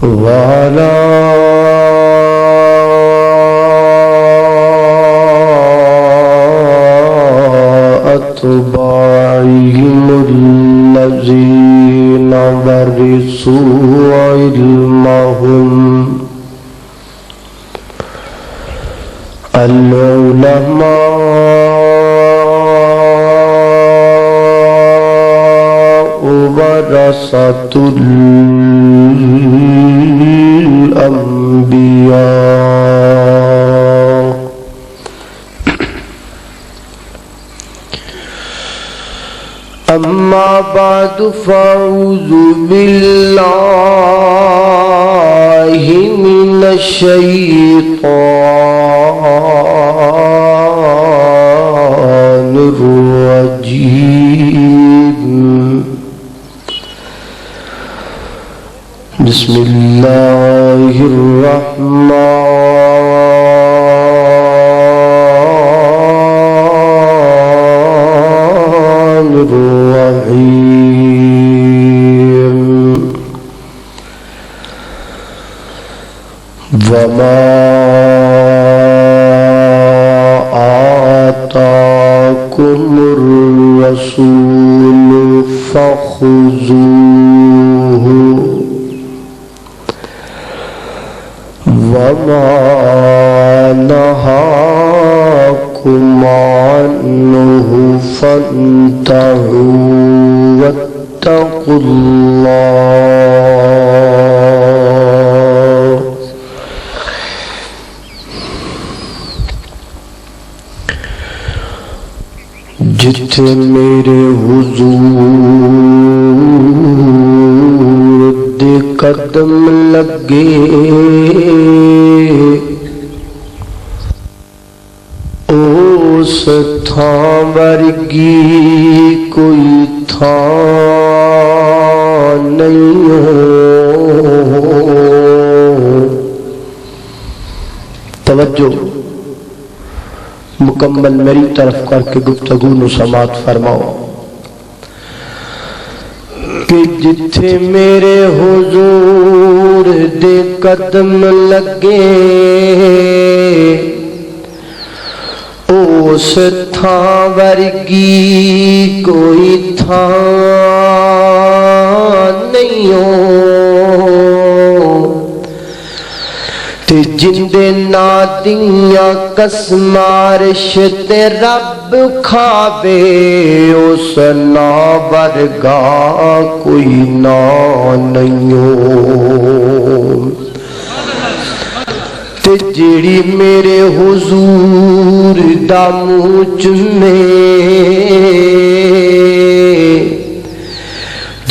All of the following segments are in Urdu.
وعلى أتباعهم الذين ورثوا علمهم العلماء ورثة الأنبياء أما بعد فأعوذ بالله من الشيطان الرجيم بسم الله الرحمن الرحيم وما آتاكم الرسول فخذوه وما نهاكم عنه فانتهوا واتقوا الله جتھے میرے حضور دے قدم لگے اس تھاں ورگی کوئی تھاں نہیں ہو۔ توجہ مکمل میری طرف کر کے گفتگو نو سماعت فرماؤ کہ جتھے میرے حضور دے قدم لگے اس تھاں ورگی کوئی تھاں نہیں ہو۔ جن دے نادیاں قسمارش تے رب کھاوے اس نا ورگا کوئی نا نہیں ہو۔ تے جیڑی میرے حضور دا منہ چومے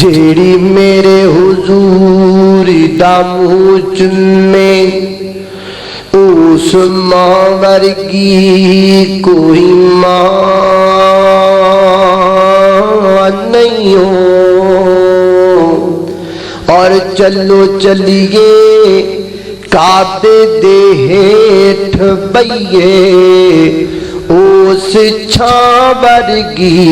جیڑی میرے حضور دا منہ چومے اس ماں ورگی کوئی ماں نہیں ہو۔ اور چلو چلیے کعبے دے ہیٹھ بئیے اس چھاں ورگی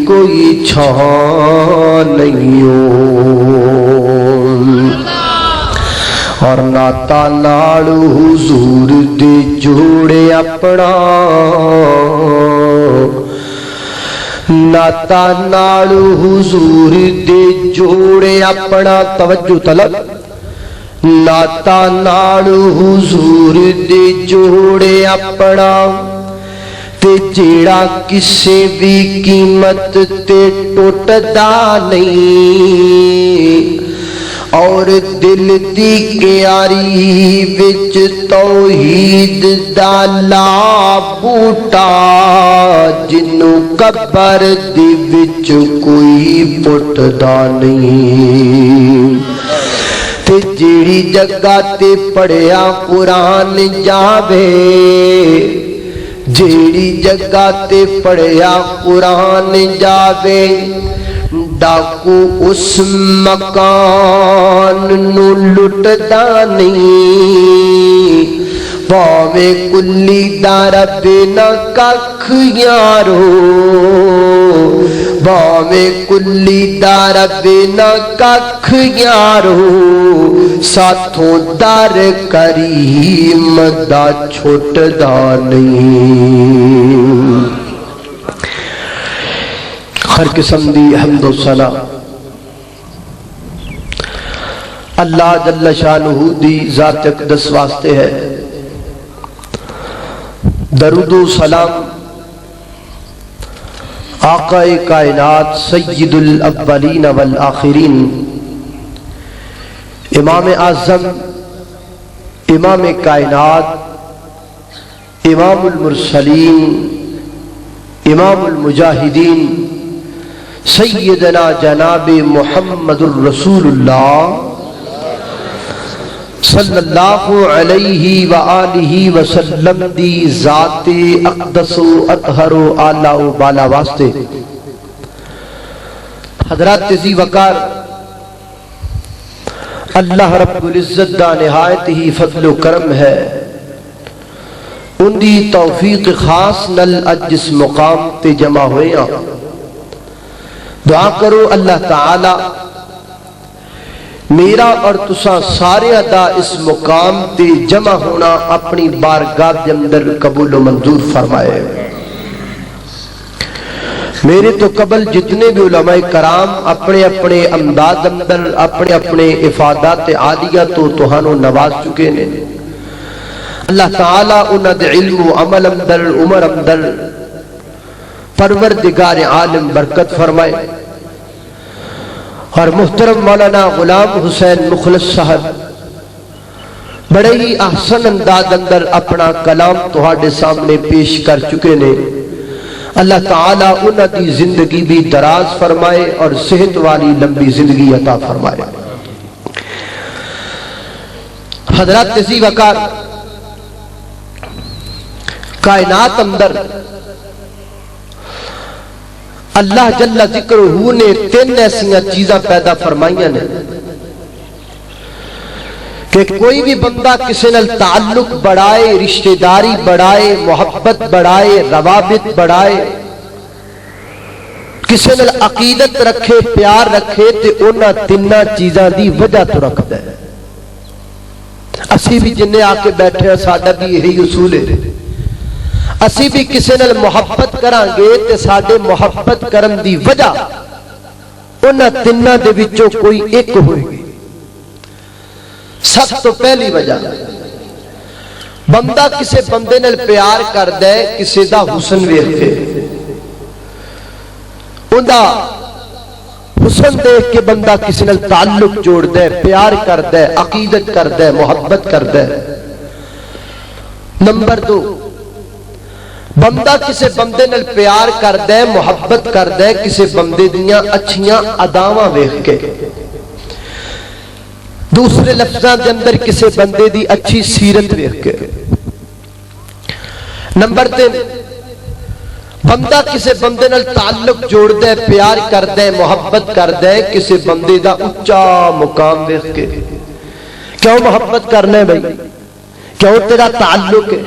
کوئی چھاں نہیں ہو۔ اور ناتا نال حضور دے جوڑے اپنا ناتا نال حضور دے جوڑے اپنا توجہ طلب ناتا نال حضور دے جوڑے اپنا تے جیڑا کسے بھی قیمت تے ٹوٹدا نہیں اور دل دی کیاری وچ توحید دا لا بوٹا جنوں قبر دی وچ کوئی پٹدا نہیں۔ تے جیڑی جگہ تے پڑھیا قرآن جاوے جیڑی جگہ تے پڑھیا قرآن جاوے ڈاکو اس مکان نو لٹدا نہیں پاوے کلی دار بنا ککھ یارو باویں کلی دار بنا ککھ یارو ساتھوں دار کریم دا چھوٹ دا نہیں ہر قسم دی حمد و ثنا اللہ جل شانہ دی ذات اقدس واسطے ہے درود و سلام آقا کائنات سید الاولین والآخرین امام اعظم امام کائنات امام المرسلین امام المجاہدین سیدنا جناب محمد الرسول اللہ صلی اللہ علیہ وآلہ وسلم دی ذات اقدس و اطہر و اعلیٰ و بالا واسطے حضرات ذی وقار اللہ رب العزت دا نہایت ہی فضل و کرم ہے ان دی توفیق خاص نل اج جس مقام تے جمع ہوئے ہیں دعا کرو اللہ تعالی میرا اور تسا سارے ادا اس مقام تے جمع ہونا اپنی بارگاہ کے اندر قبول و منظور فرمائے میرے تو قبل جتنے بھی علماء کرام اپنے اپنے امداد اندر اپنے اپنے افادات عالیہ تو تہانو نواز چکے نے اللہ تعالیٰ انہاں دے علم و عمل اندر عمر اندر پروردگار عالم برکت فرمائے اور محترم مولانا غلام حسین مخلص صاحب بڑے ہی احسن انداز اندر اپنا کلام تہاڈے سامنے پیش کر چکے نے اللہ تعالیٰ انہاں دی زندگی بھی دراز فرمائے اور صحت والی لمبی زندگی عطا فرمائے حضرات ذی وقار کائنات اندر اللہ جل ذکرہ نے تین ایسیاں چیزاں پیدا فرمائیاں نے کہ کوئی بھی بندہ کسی نال تعلق بڑھائے رشتہ داری بڑھائے محبت بڑھائے روابط بڑھائے کسی نال عقیدت رکھے پیار رکھے تے انہاں تیناں چیزاں دی وجہ تو رکھتا ہے اسی بھی جنہیں آ کے بیٹھے ہیں ساڈا بھی یہی اصول ہے اسی بھی کسی نال محبت کران گے تے ساڈے محبت کرن دی وجہ انہاں تیناں دے وچوں کوئی ایک ہوئے گی سب تو پہلی وجہ بندہ کسی بندے نال پیار کر دے کسی دا حسن ویکھ کے اوندا حسن دیکھ کے بندہ کسی نال تعلق جوڑ دے پیار کر دے عقیدت کر دے محبت کر دے نمبر 2 بندہ کسی بندے نال پیار کر دے محبت کر دے کسی بندے دیاں اچھیاں اداواں ویکھ کے دوسرے لفظاں دے اندر کسی بندے دی اچھی سیرت ویکھ کے نمبر 3 بندہ کسی بندے نال تعلق جوڑ دے پیار کر دے محبت کر دے کسی بندے دا اچھا مقام ویکھ کے کیوں محبت کرنا ہے بھائی کیوں تیرا تعلق ہے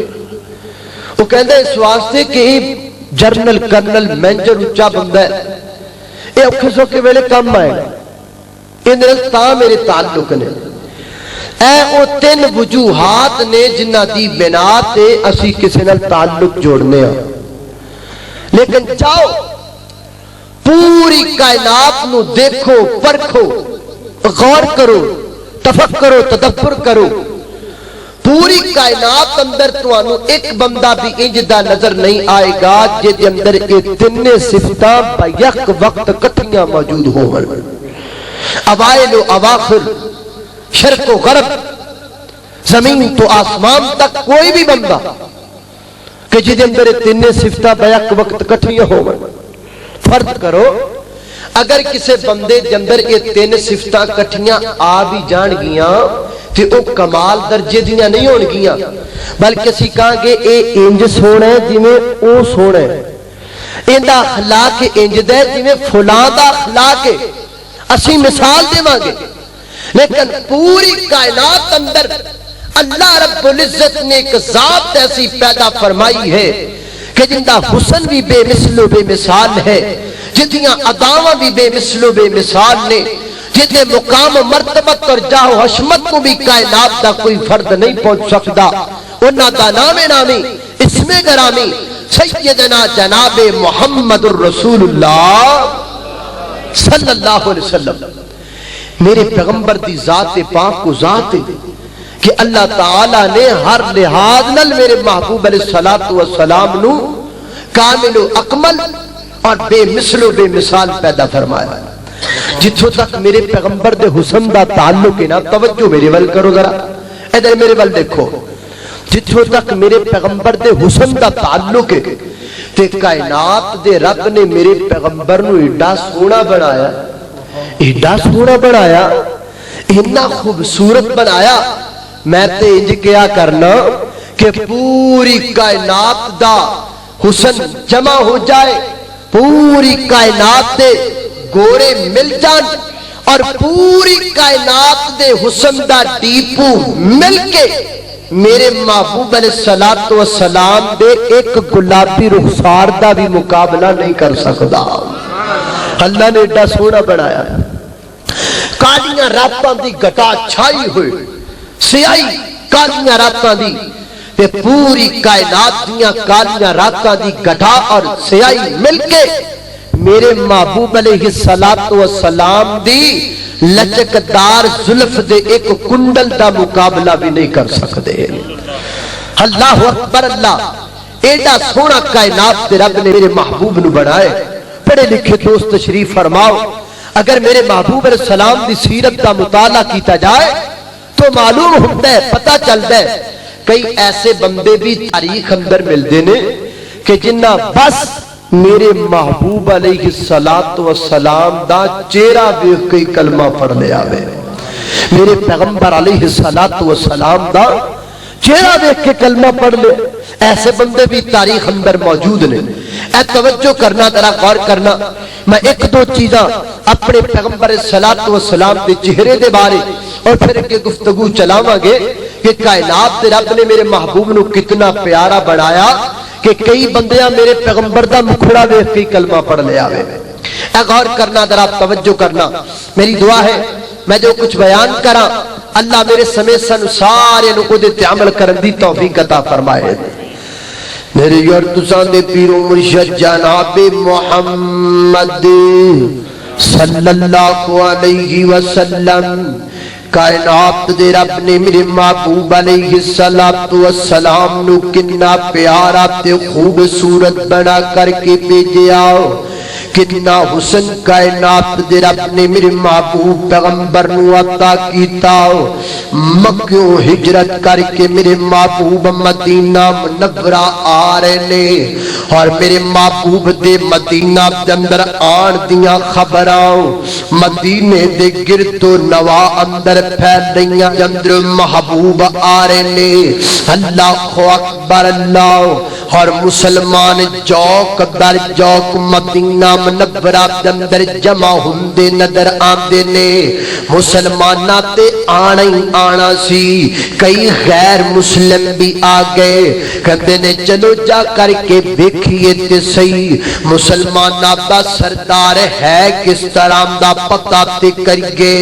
وہ کہندے اس واسطے کہ جرنل کرنل مینجر اچھا بندہ ہے یہ اوکھے سوکھے ویلے کم آئے گا ان تا میرے تعلق نے اے او 3 وجوہات نے جنہ دی بنا تے اسی کسی نال تعلق جوڑنے ہیں لیکن چاہو پوری کائنات نو دیکھو پرکھو غور کرو تفکر و تدبر کرو پوری کائنات اندر توانو ایک بندہ بھی انجدہ نظر نہیں آئے گا جے اندر یہ 3 صفتاں بیک وقت کٹھیاں موجود ہوں اوائل و اواخر شرق و غرب زمین تو آسمان تک کوئی بھی بندہ کہ جے اندر 3 صفتاں بیک وقت کٹھیاں ہوں فرض کرو اگر کسی بندے دے اندر یہ 3 صفتاں کٹھیاں آ بھی جان گیاں تے او کمال درجے دیاں نہیں ہون گیاں بلکہ اسی کہاں گے اے انج سونا ہے جی میں او سونا ہے ایندا اخلاق انج دے جی میں فلاں دا اخلاق ہے اسی مثال دے مانگے لیکن پوری کائنات اندر اللہ رب العزت نے ایک ذات ایسی پیدا فرمائی ہے کہ جن دا حسن بھی بے مثل و بے مثال ہے جدیاں اداواں بھی بے مثل و بے مثال نے، جدے مقام و مرتبت اور جاہ و حشمت کو بھی کائنات دا کوئی فرد نہیں پہنچ سکتا، انہاں دا نام نامی اسم گرامی سیدنا جناب محمد الرسول اللہ صلی اللہ علیہ وسلم، میرے پیغمبر دی ذات پاک کو ذات ہے کہ اللہ تعالی نے ہر لحاظ نل میرے محبوب علیہ السلام نو کامل و اکمل اور بے مثل و بے مثال پیدا فرمایا۔ جتھوں تک میرے پیغمبر دے حسن دا تعلق ہے نا، توجہ میرے ول کرو ذرا، ادھر میرے ول دیکھو، جتھوں تک میرے پیغمبر دے حسن دا تعلق ہے تے کائنات دے رب نے میرے پیغمبر نو ایڈا سونا بنایا، ایڈا سونا بنایا، اتنا خوبصورت بنایا، میں تے انج کیا کرنا کہ پوری کائنات دا حسن جمع ہو جائے، پوری کائنات دے گورے مل جان اور پوری کائنات دے حسن دا ڈیپو مل کے میرے محبوب علیہ السلام دے ایک گلابی رخسار دا بھی مقابلہ نہیں کر سکتا۔ اللہ نے ایڈا سونا بنایا، کالیاں راتاں دی گٹا چھائی ہوئی، سیائی کالیاں راتاں دی تے پوری کائنات دیاں کالیاں راتاں دی گٹا اور سیائی مل کے میرے محبوب علیہ السلام دی لچکدار زلف دے ایک کنڈل دا مقابلہ بھی نہیں کر سکتے۔ اللہ اکبر اللہ، ایڈا سونا کائنات دے رب نے میرے محبوب نو بنائے۔ پڑھے لکھے دوست تشریف فرماؤ، اگر میرے محبوب علیہ السلام دی سیرت کا مطالعہ کیتا جائے تو معلوم ہوتا ہے، پتہ چلتا ہے کئی ایسے بندے بھی تاریخ اندر ملتے نے کہ جنہ بس میرے محبوب علیہ السلام دا چہرہ دیکھ کے کلمہ پڑھ لیا وے، میرے پیغمبر علیہ السلام دا چہرہ دیکھ کے کلمہ پڑھ لے۔ ایسے بندے بھی تاریخ اندر موجود نے۔ اے توجہ کرنا، ذرا غور کرنا، میں ایک دو چیزاں اپنے پیغمبر السلام دے چہرے دے بارے اور پھر کے گفتگو چلاواں گے کہ کائنات دے رب نے میرے محبوب نو کتنا پیارا بنایا کہ کئی بندیاں میرے پیغمبر دا مکھڑا دیکھ کے کلمہ پڑھ لیا وے۔ اے غور کرنا، ذرا توجہ کرنا، میری دعا ہے میں جو کچھ بیان کراں اللہ میرے سمیت سن سارے نو دے تے عمل کرن دی توفیق عطا فرمائے۔ میرے یار تساں دے پیر و مرشد جناب محمد صلی اللہ علیہ وسلم، کائنات دے رب نے میرے محبوب علیہ السلام نو کتنا پیارا تے خوبصورت بنا کر کے بھیجیا، کتنا حسن کائنات دے رب نے میرے محبوب پیغمبر نو عطا کیتا۔ مکیوں ہجرت کر کے میرے محبوب مدینہ منورہ آ رہے نے اور میرے محبوب دے مدینہ دے اندر آن دیاں خبراں مدینے دے گرد و نوا اندر پھیل رہیاں، اندر محبوب آ رہے نے۔ اللہ اکبر اللہ، اور مسلمان جوک در جوک مدینہ منورہ دے اندر جمع ہوندے نظر آندے نے۔ مسلماناں تے آنا ہی آنا سی، کئی غیر مسلم بھی آ گئے، کہتے نے چلو جا کر کے دیکھئے تے صحیح مسلماناں دا سردار ہے کس طرح دا پتہ تے کریے،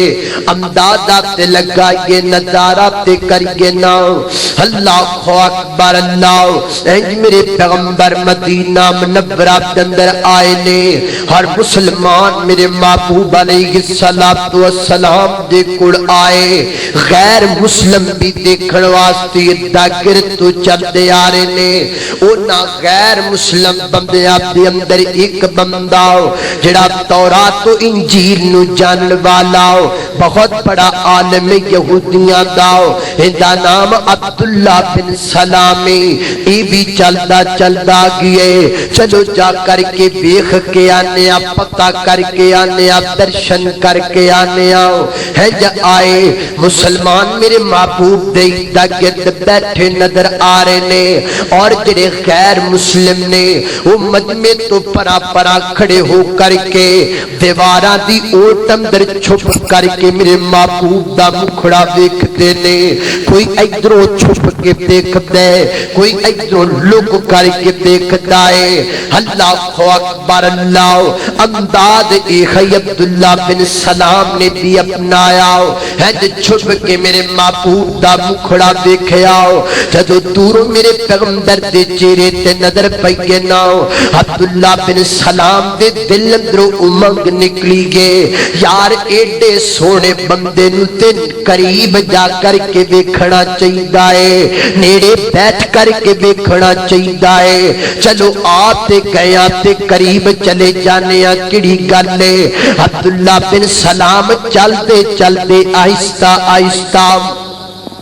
امدادہ تے لگائیے، نظارہ تے کریے نا۔ اللہ اکبر اللہ، انج میرے پیغمبر مدینہ منورہ دے اندر آئے نے اور مسلمان میرے محبوب علیہ السلام دے کول آئے، غیر مسلم بھی دیکھن واسطے دا گرد تو چلتے آ رہے نے۔ اونا غیر مسلم بندیاں دے اندر ایک بندہ جڑا تورات و انجیل نو جانن والا بہت بڑا عالم یہودیاں دا، اندا نام عبداللہ بن سلامی، ای بھی چلدا چلدا گئے، چلو جا کر کے دیکھ کے آنے، پتہ کر کے آنے، درشن کر کے آنے ہے جا آئے۔ مسلمان میرے محبوب دے دا گرد بیٹھے نظر آ رہے نے اور جڑے غیر مسلم نے وہ مجمع تو پرا پرا کھڑے ہو کر کے دیواراں دی اوٹ اندر چھپ کر کے میرے محبوب دا مکھڑا دیکھتے نے۔ کوئی ادھروں چھپ کے دیکھتا ہے، کوئی ادھروں لک کر کے دیکھتا ہے اللہ اکبر اللہ انداز ایک عبداللہ بن سلام نے بھی اپنایا ہے چھپ کے میرے محبوب دا مکھڑا دیکھیا جدو دور میرے پیغمبر دے چہرے تے نظر پئی نا عبداللہ بن سلام دے دل اندروں امنگ نکلی گئے یار ایڈے سونے بندے نو تے قریب جا کر کے دیکھنا چاہیے نیڑے بیٹھ کر کے دیکھنا چاہیے چلو آتے گیا تے قریب چلے جانے کڑی گلے عبداللہ بن سلام چلتے چلتے آہستہ آہستہ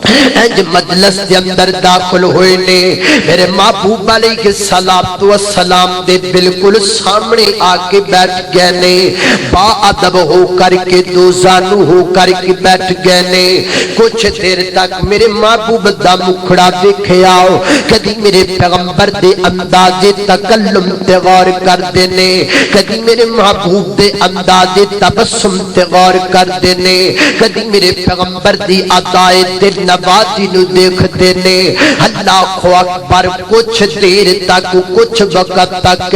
انج مجلس دے اندر داخل ہوئے نے میرے محبوب علیہ السلام دے بالکل سامنے آکے بیٹھ گئے نے با ادب ہو کر کے دو زانو ہو کر کے بیٹھ گئے نے کچھ دیر تک میرے محبوب دا مکھڑا دیکھے آؤ کدی میرے پیغمبر دے انداز تکلم تے غور کر دینے کدی میرے محبوب دے انداز تبسم تے غور کر دینے کدی میرے پیغمبر دی ادائے دل نوازی نو دیکھتے نے اللہ اکبر کچھ دیر تک کچھ وقت تک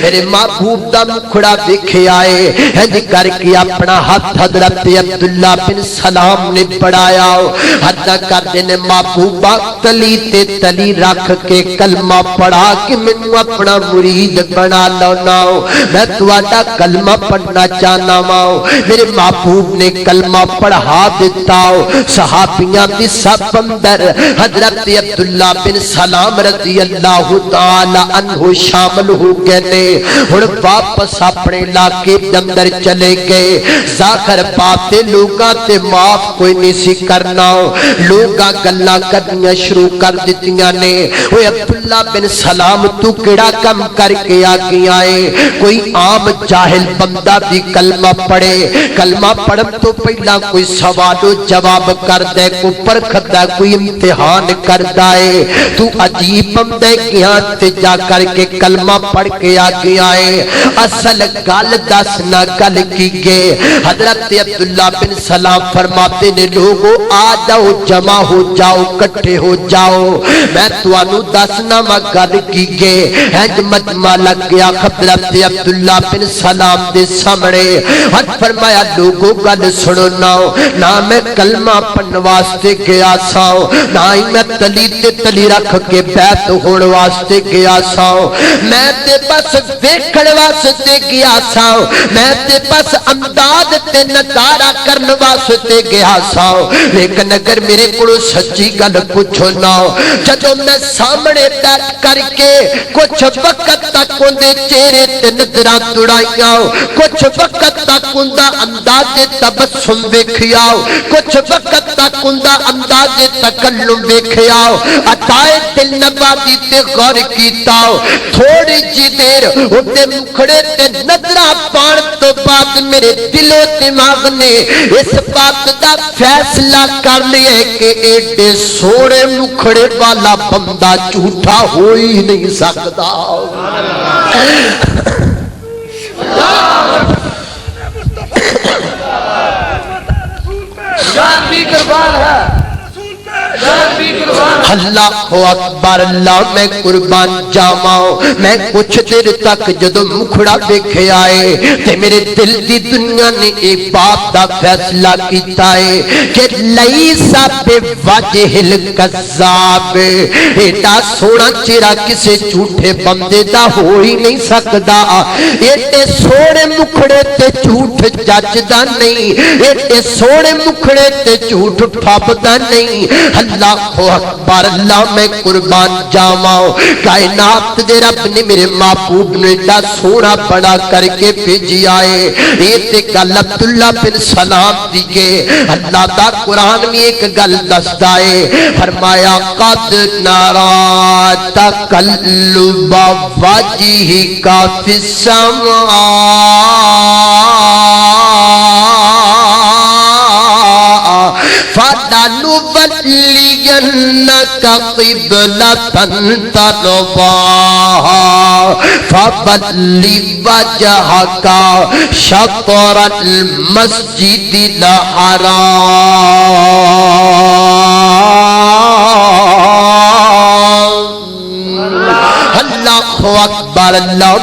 میرے محبوب دا مکھڑا دیکھے آئے ہنج کر کے اپنا ہاتھ حضرت عبداللہ بن سلام نے بڑھایا حد کر دینے محبوبہ تلی تے تلی رکھ کے کلمہ پڑھا کہ منو اپنا مرید بنا لونا میں تواڈا کلمہ پڑھنا چاہنا ماؤ میرے محبوب نے کلمہ پڑھا دیتا صحابیاں دی سب اندر حضرت عبداللہ بن سلام رضی اللہ تعالی عنہ شامل ہو گئے اور واپس اپنے علاقے اندر چلے گئے ظاہر باتیں لوگاں تے معاف کوئی نہیں سی کرنا لوگاں گلاں کرنیاں شروع کر دتیاں نے اوے عبداللہ بن سلام تو کیڑا کم کر کے آ گیا ہے کوئی عام جاہل بندہ بھی کلمہ پڑھے کلمہ پڑھن تو پہلا کوئی سوال و جواب کر دے کو پرکھدا کوئی امتحان کردا ہے تو عجیب بندے کیا تے جا کر کے کلمہ پڑھ کے آ گیا ہے اصل گل دس نہ گل کی گئے حضرت عبداللہ بن سلام فرماتے نے لوگو آ جاؤ جمع ہو جاؤ کٹھے ہو جاؤ میں توانو دسنا ما گل کی گئے ہنج مجمع لگ گیا حضرت عبداللہ بن سلام دے سامنے اور فرمایا لوگو گل سنو نہ میں کلمہ پڑھن واسطے گیا ساؤ نہ ہی میں تلی تے تلی رکھ کے بیعت ہون واسطے گیا ساؤ میں تے بس دیکھن واسطے گیا ساؤ میں تے بس انداز تے نظارہ کرن واسطے گیا ساؤ لیکن اگر میرے کو سچی گل پوچھو نہ جدوں میں سامنے بیٹھ کر کے کچھ وقت تک اندے چہرے تے نظراں دوڑائیاں کچھ وقت تک اندا انداز تبسم ویکھیا کچھ وقت تک اندا انداز تکلم ویکھیا عطائے دل نوازی تے غور کیتا تھوڑی جی دیر اندے مکھڑے تے نظراں پان تو بعد میرے دل و دماغ نے اس بات دا فیصلہ کر لیا کہ ایڈے سونے مکھڑے والا بندہ جھوٹا ہو ہی نہیں سکتا اللہ اکبر اللہ میں قربان جاواں میں کچھ دیر تک جدو مکھڑا دیکھے آئے تے میرے دل دی دنیا نے ایک بات دا فیصلہ کیتا ہے کہ لیسا بے وجہ الکذاب ایڈا سونا چہرہ کسے جھوٹے بندے دا ہو ہی نہیں سکدا ایڈے سونے مکھڑے تے جھوٹ ججدا نہیں ایڈے سونے مکھڑے تے جھوٹ پھاپدا نہیں اللہ اکبر اللہ میں قربان جاواں کائنات دے رب نے میرے محبوب نے ایڈا سونا بڑا کر کے بھیجیا ہے یہ تے گل عبداللہ بن سلام دی کے اللہ دا قرآن میں ایک گل دسدا ہے فرمایا قد نرا تقلب وجهك في السماء فَلَنُوَلِّيَنَّكَ قِبْلَةً تَرْضَاهَا فَوَلِّ وَجْهَكَ شَطْرَ الْمَسْجِدِ الْحَرَامِ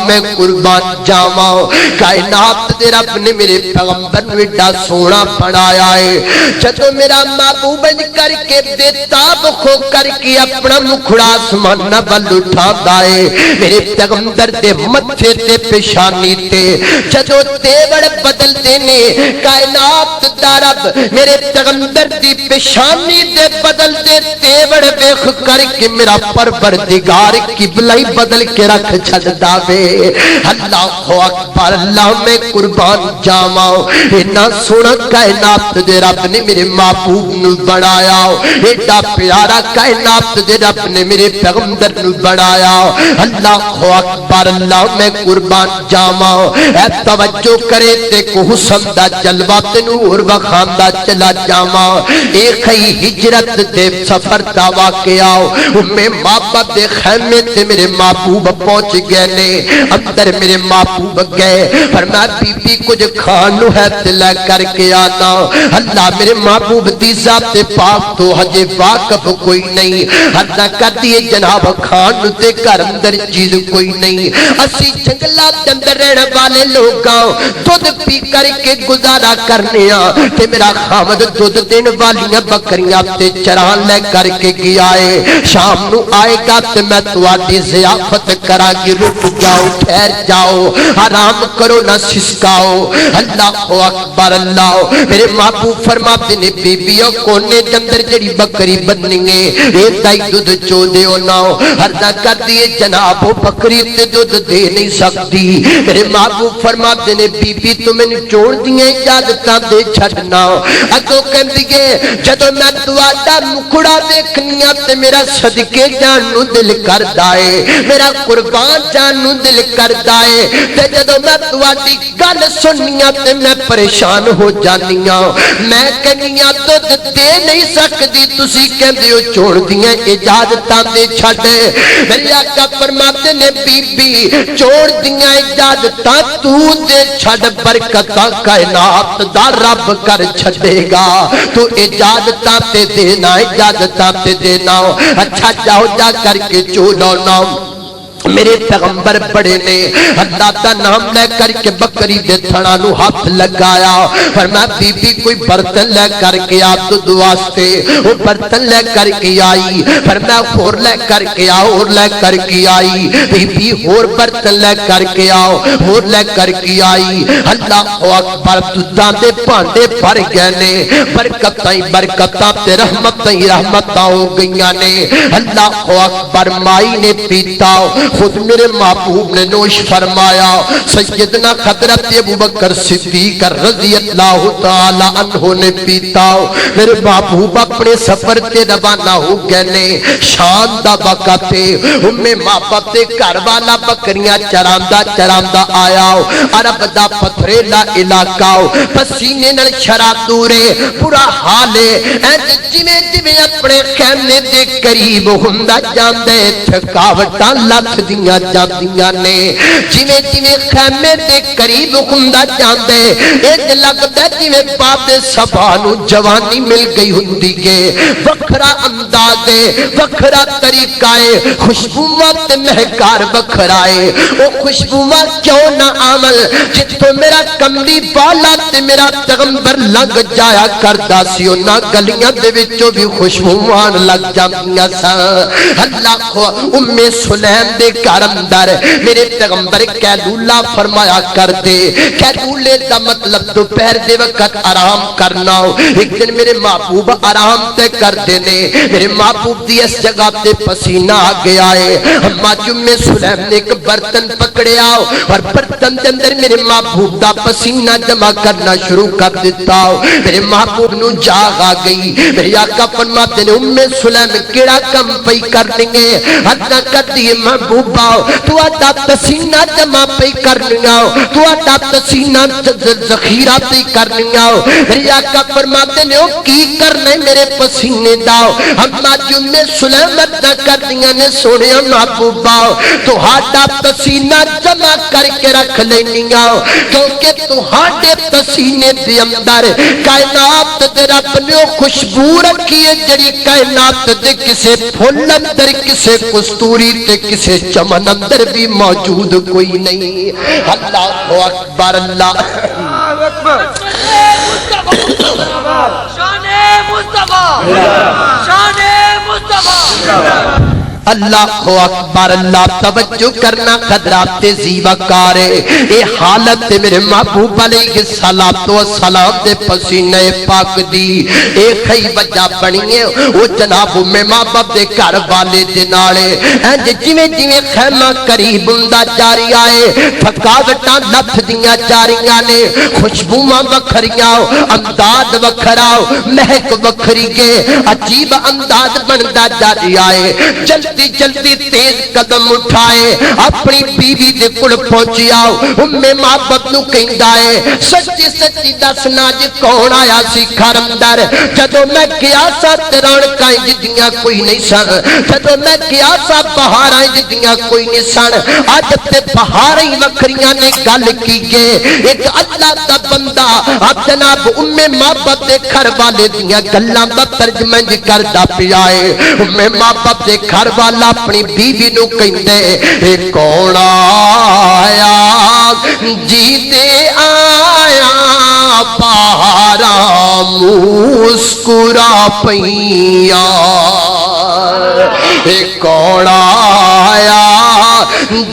میں قربان جاواں کائنات دے رب نے میرے پیغمبر نو ایڈا سونا بنایا ہے جدوں میرا محبوب کر کے بےتاب ہو کر کے اپنا مکھڑا آسمان ول اٹھاندا ہے میرے پیغمبر دے متھے تے پیشانی تے جدوں تیوڑ بدلدے نے کائنات دا رب میرے پیغمبر دی پیشانی دے بدلدے تیوڑ ویکھ کر کے میرا پروردگار قبلہ ہی بدل کے رکھ چھڈدا وے اللہ اکبر اللہ میں قربان جاواں اتنا سونا کائنات دے رب نے میرے محبوب نو بنایا ایڈا پیارا کائنات دے رب نے میرے پیغمبر نو بنایا اللہ اکبر اللہ میں قربان جاواں اے توجہ کرے تے کو حسن دا جلوہ تینوں اور وکھاندا چلا جاواں ایک ہی ہجرت دے سفر دا واقعہ محبت دے خیمے تے میرے محبوب پہنچ گئے نے اندر میرے محبوب گئے فرمایا بی بی کچھ کھانو ہے تے لے کر کے آنا اللہ میرے محبوب دی ذات پاک تو ہجے واقف کوئی نہیں حدا کر دیے جناب کھان تے گھر اندر چیز کوئی نہیں اسی جنگلات دے اندر رہنے والے لوگاں دودھ پی کر کے گزارا کرنے تے میرا خامد دودھ دین والیاں بکریاں تے چران لے کر کے گیا ہے شام نو آئے گا تے میں تواڈی ضیافت کراں گی رک جاؤ ٹھہر جاؤ آرام کرو نہ سسکاؤ اللہ اکبر اللہ میرے محبوب فرماتے نے بی بیوں کونے دے اندر جڑی بکری بننی ہے اے تائی دودھ چو دیو نہ ہردا کر دیے جناب بکری تے دودھ دے نہیں سکتی میرے محبوب فرماتے نے بی بی تو میں نے چھوڑ دیے اجازتاں دے چھڈنا اگوں کہندی ہے جدوں میں تواڈا مکھڑا دیکھنیا تے میرا صدقے جان نو دل کردا ہے میرا قربان جان نو دل کردا ہے تے جدوں میں تواڈی گل سننیا تے میں پریشان ہو جانیاں میں کہنیاں دودھ دے نہیں سکدی تسی کہندے ہو چھوڑ دیاں اجازتاں دے چھڈ میرے آقا فرماتے نے بی بی چھوڑ دیاں اجازتاں تو دے چھڈ برکتاں کائنات دا رب کر چھڈے گا تو اجازتاں تے دینا اجازتاں تے دینا اچھا جاؤ جا کر کے چولو نام میرے پیغمبر بڑے نے اللہ دا نام لے کر کے بکری دے تھنا نو ہاتھ لگایا فرمایا بی بی کوئی برتن لے کر کے آ دودھ واسطے وہ برتن لے کر کے آئی فرمایا اور لے کر کے آؤ اور لے کر کے آئی بی بی اور برتن لے کر کے آؤ اور لے کر کے آئی اللہ اکبر دودھاں دے بھانڈے بھر گئے نے برکتاں تے رحمتاں ہو گئیاں نے اللہ اکبر مائی نے پیتا خود میرے محبوب نے نوش فرمایا سیدنا حضرت ابوبکر صدیق رضی اللہ تعالی عنہ نے پیتا میرے محبوب اپنے سفر تے روانہ ہو گئے نے شام دا وقت محبت گھر والا بکریاں چراندا آیا عرب دا پتھریلا علاقہ پسینے نال شراتورے برا حال ہے جویں جویں اپنے خیمے دے قریب ہوندا جاندا تھکاوٹاں لکھ دیاں جاندیاں نے جویں جویں خیمے دے قریب ہوندا جاندا اج لگدا جویں باب صفا نو جوانی مل گئی ہوندی ہے وکھرا انداز ہے وکھرا طریقہ ہے خوشبوواں تے مہکار وکھرا ہے او خوشبوواں کیوں نہ عمل جتھوں میرا کملی والا تے میرا پیغمبر لنگ جایا کردا سی انہاں گلیاں دے وچوں بھی خوشبوواں لگ جاندیاں سن اللہ ام سلیم دے گھر اندر میرے پیغمبر کیلولا فرمایا کرتے کیلولے دا مطلب دوپہر دے وقت آرام کرنا ایک دن میرے محبوب آرام تے کرتے نے میرے محبوب دی اس جگہ تے پسینہ آ گیا ہے اما جمعہ سلیم نے ایک برتن پکڑیا اور برتن دے اندر میرے محبوب دا پسینہ جمع کرنا شروع کر دیتا میرے محبوب نو جاگ آ گئی میرے آقا فرماتے نے ام سلیم کیڑا کم پئی کرنی ہے حدا کر دیے محبوبا تو اڈا پسینہ جمع پئی کرنی تو اڈا پسینہ ذخیرہ پئی کرنی میرے آقا فرماتے نے او کی کرنے میرے پسینے دا اما جمعہ سلیم ادا کر دیا نے سونے محبوبا تو ہاڈا پسینہ جمع کر کے رکھ لینی کیونکہ تو ہاڈے پسینے دے اندر کائنات دے رب نے خوشبو رکھی ہے جڑی کائنات دے کسے پھول اندر کسے کستوری تے کسے چمن اندر بھی موجود کوئی نہیں. اللہ اکبر اللہ شان مصطفیٰ شان مصطفیٰ. اللہ اکبر اللہ توجہ کرنا خطرات زیبکار اے حالت میرے محبوب علیہ السلام دے پسینے پاک دی اے خی وجہ بنی ہے او جناب میں ماں باپ دے گھر والے دے نالے انج جویں جویں خیمہ قریب ہوندا جاری آئے تھکاوٹاں لتھ دیاں جاریاں نے خوشبوواں وکھریاں انداز وکھرا مہک وکھری کے عجیب انداز بندا جاری آئے. جلدی جلدی تیز قدم اٹھائے اپنی بیوی دے کول پہنچیا ماں باپ نو کہندا ہے سچی سچی دسنا جی کون آیا سی گھر اندر. جدوں میں گیا سا رونقاں جدیاں کوئی نہیں سن, جدوں میں گیا سا بہاراں جدیاں کوئی نہیں سن. اج تے بہاراں ہی وکھریاں نے گل کیے. ایک اللہ دا بندہ اب جناب ماں باپ دے گھر والے دیاں گلاں دا ترجمہ کردا پیا ہے. ماں باپ دے گھر والا اپنی بیوی نو کہندے اے کون آیا جی تے آیا بہارا مسکرا پئیاں. اے کون آیا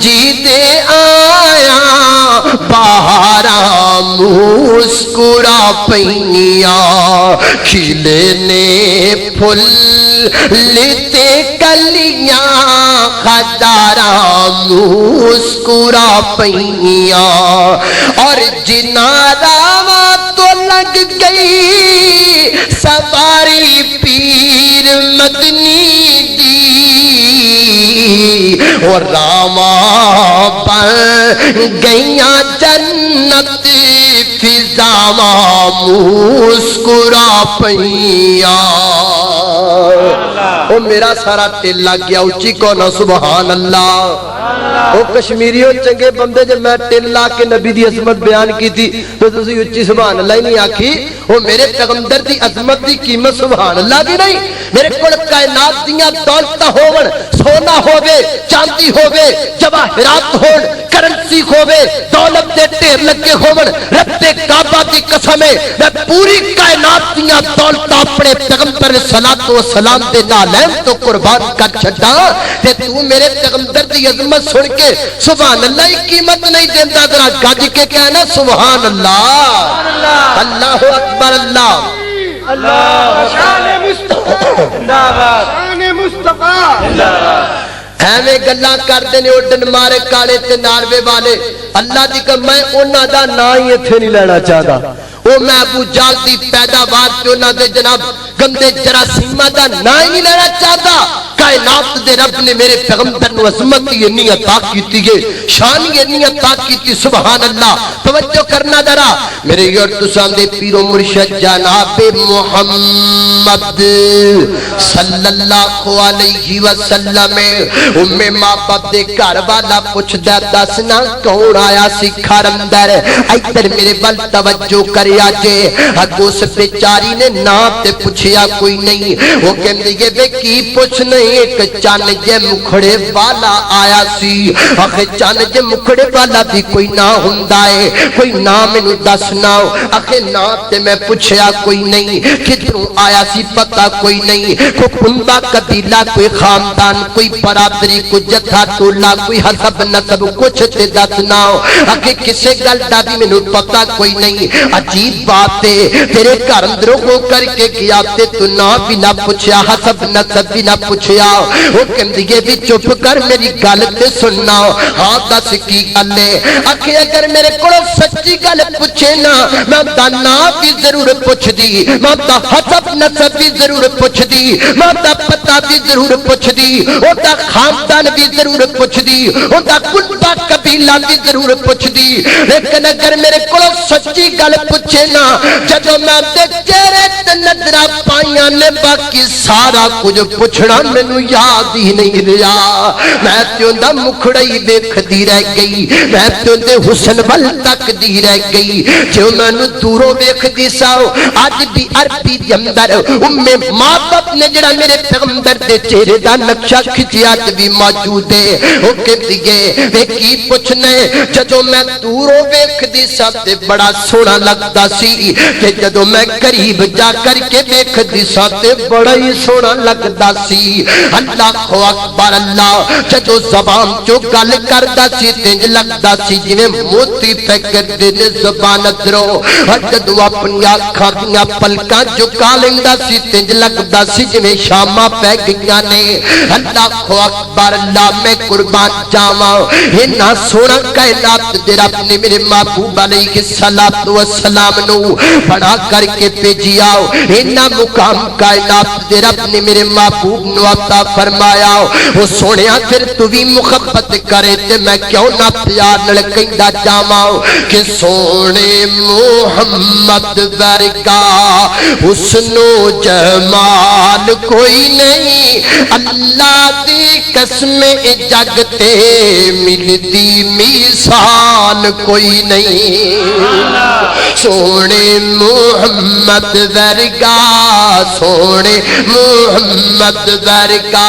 جی تے آیا بہارا مسکرا پئیاں. کھلے نے پھل لیتے کلیاں خدارا مسکرا پئیاں. اور جنارا تو لگ گئی سواری پیر مدنی دی اور راما بن گئیاں جنت فضاواں مسکرا پئیاں. او میرا سارا دل لگ گیا اچھی کو نا سبحان اللہ. او کشمیریوں چنگے بندے جب میں ٹل لا کے نبی دی عظمت بیان کی تھی تو تسی اچھی سبحان اللہ ہی نہیں آکھی. او میرے پیغمبر دی عظمت دی قیمت سبحان اللہ بھی نہیں. میرے کول کائنات دیاں دولتاں ہون, سونا ہووے, چاندی ہووے, جواہرات ہون, کرنسی ہووے, دولت دے ڈھیر لگے ہون, رب دے کعبہ دی قسم ہے میں پوری کائنات دیاں دولتاں اپنے پیغمبر صلوات و سلام دے نالین تو قربان کر چھڈا تے تو میرے پیغمبر دی عظمت سن کے سبحان اللہ کی قیمت نہیں دیندا. ذرا گج کے کہنا سبحان اللہ. اللہ اکبر اللہ. اللہ شان مصطفیٰ شان مصطفیٰ. ایویں گلاں کردے نے اڈن مارے کالے تے ناروے والے. اللہ دی کہ میں انہاں دا نام ہی ایتھے نہیں لینا چاہتا. او میں ابو جال دی پیداوار تے انہاں دے جناب گندے جراثیماں دا نام ہی نہیں لینا چاہتا. کائنات دے رب نے میرے پیغمبر نو عظمت ہی اتنی عطا کیتی ہے, شان ہی اتنی عطا کیتی. سبحان اللہ. توجہ کرنا ذرا میرے اور تساں دے پیر و مرشد جناب محمد صلی اللہ علیہ وسلم ماں باپ دے گھر والا پوچھدا دسنا کون آیا سی گھر اندر. ادھر میرے ول توجہ کریا جے. اگوں اس بیچاری نے نام تے پوچھیا کوئی نہیں. وہ کہندی ہے وے کی پوچھنے ایک چن جے مکھڑے والا آیا سی. آخے چن جے مکھڑے والا بھی کوئی نام ہوندا ہے, کوئی نام مینوں دسنا. آخے نام تے میں پوچھیا کوئی نہیں, کدھروں آیا سی پتہ کوئی نہیں. کوئی کنبہ قبیلہ, کوئی خاندان, کوئی برادری, کوئی جتھا ٹولا, کوئی حسب نسب کچھ تے دسنا. آخے کسے گل دا بھی مینوں پتہ کوئی نہیں. عجیب بات ہے تیرے گھر اندروں ہو کر کے گیا تے تو نام بھی نہ پوچھیا, حسب نسب بھی نہ پوچھیا. وہ کہندی ہے بھی چپ کر میری گل تے سننا. ہاں دس کی گل ہے. آخے اگر میرے کو سچی گل پوچھے نا میں دا نام بھی ضرور پوچھ دی, میں دا حسب نسب بھی ضرور پوچھ دی, میں دا پتہ بھی ضرور پوچھ دی, او دا خاندان بھی ضرور پوچھ دی, او دا کنبہ کبھی تبدیلاں دی ضرور پوچھ دی لیکن اگر میرے کو سچی گل پوچھے نا جدو میں تے چہرے تے نظراں پائیاں نے باقی سارا کچھ پوچھنا مینوں یاد ہی نہیں رہا میں تے اوندا مکھڑا ہی ویکھدی رہ گئی میں تے اندے حسن ول تکدی رہ گئی جو مینوں دوروں ویکھدی سا اج بھی عربی دے اندر ماں باپ نے جڑا میرے پیغمبر دے چہرے دا نقشہ کھچیا تے بھی موجود ہے او کہندی ہے وے کی پوچھنے جدوں میں دوروں ویکھدی سا تے بڑا سونا لگدا سی تے جدوں میں قریب جا کر کے ویکھدی سا تے بڑا ہی سونا لگدا سی اللہ اکبر اللہ جدوں زبان چوں گل کردا سی تے لگدا سی جویں موتی پہ کردے نے زبان ادرو جدوں اپنی اکھاں دیاں پلکاں چکا لیندا سی تے لگدا سی جویں شاماں پہ گئیاں نے اللہ اکبر اللہ میں قربان جاواں اینا سونا کائنات دے رب نے میرے محبوب علیہ الصلوۃ والسلام نو بڑا کر کے بھیجیا اینا مقام کائنات دے رب نے میرے محبوب نو عطا فرمایا او سونیا پھر تو بھی محبت کرے تے میں کیوں نہ پیار نال کہندا جاواں کہ سونے محمد ورگا حسن و جمال کوئی نہیں اللہ دی قسم جگ تے ملتی مثال کوئی نہیں سونے محمد ورگا سونے محمد ورگا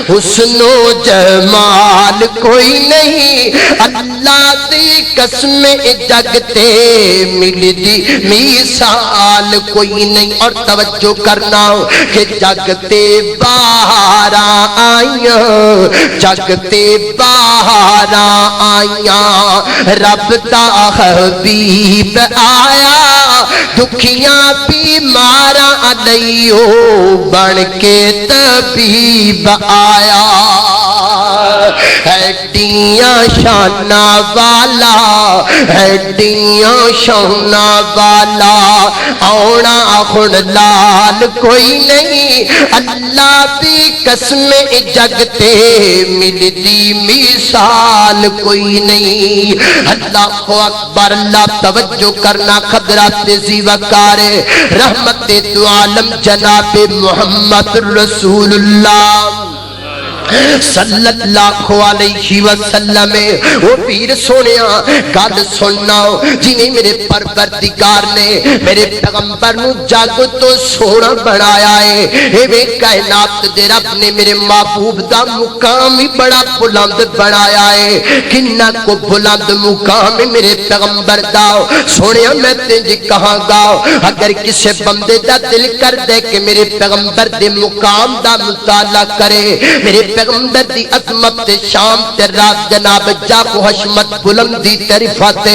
حسن و جمال کوئی نہیں اللہ دی قسم جگ تے ملتی مثال کوئی نہیں اور توجہ کرنا کہ جگتے باہر آئیاں جگتے باہر آئیاں رب دا حبیب آیا دکھیاں بیماراں لئیو بن کے طبیب آیا ہڈیاں شانہ والا ہڈیاں شانہ والا آنا خون لال کوئی نہیں اللہ دی قسم جگتے ملتی مثال کوئی نہیں اللہ اکبر اللہ توجہ کرنا خبرات زی وقار رحمت دو عالم جناب محمد رسول اللہ صلی اللہ علیہ وسلم وہ پیر سونیا گل سننا جنہیں میرے پروردگار نے میرے پیغمبر نو جگ تو سونا بنایا ہے ایویں کائنات دے رب نے میرے محبوب دا مقام ہی بڑا بلند بنایا ہے کنا کو بلند مقام میرے پیغمبر دا سونیا میں تجھے کہاں گا اگر کسی بندے دا دل کر دے کہ میرے پیغمبر دے مقام دا مطالعہ کرے میرے پیغمبر دی عظمت شام تے رات جناب جاگ و حشمت بلندی تعریفات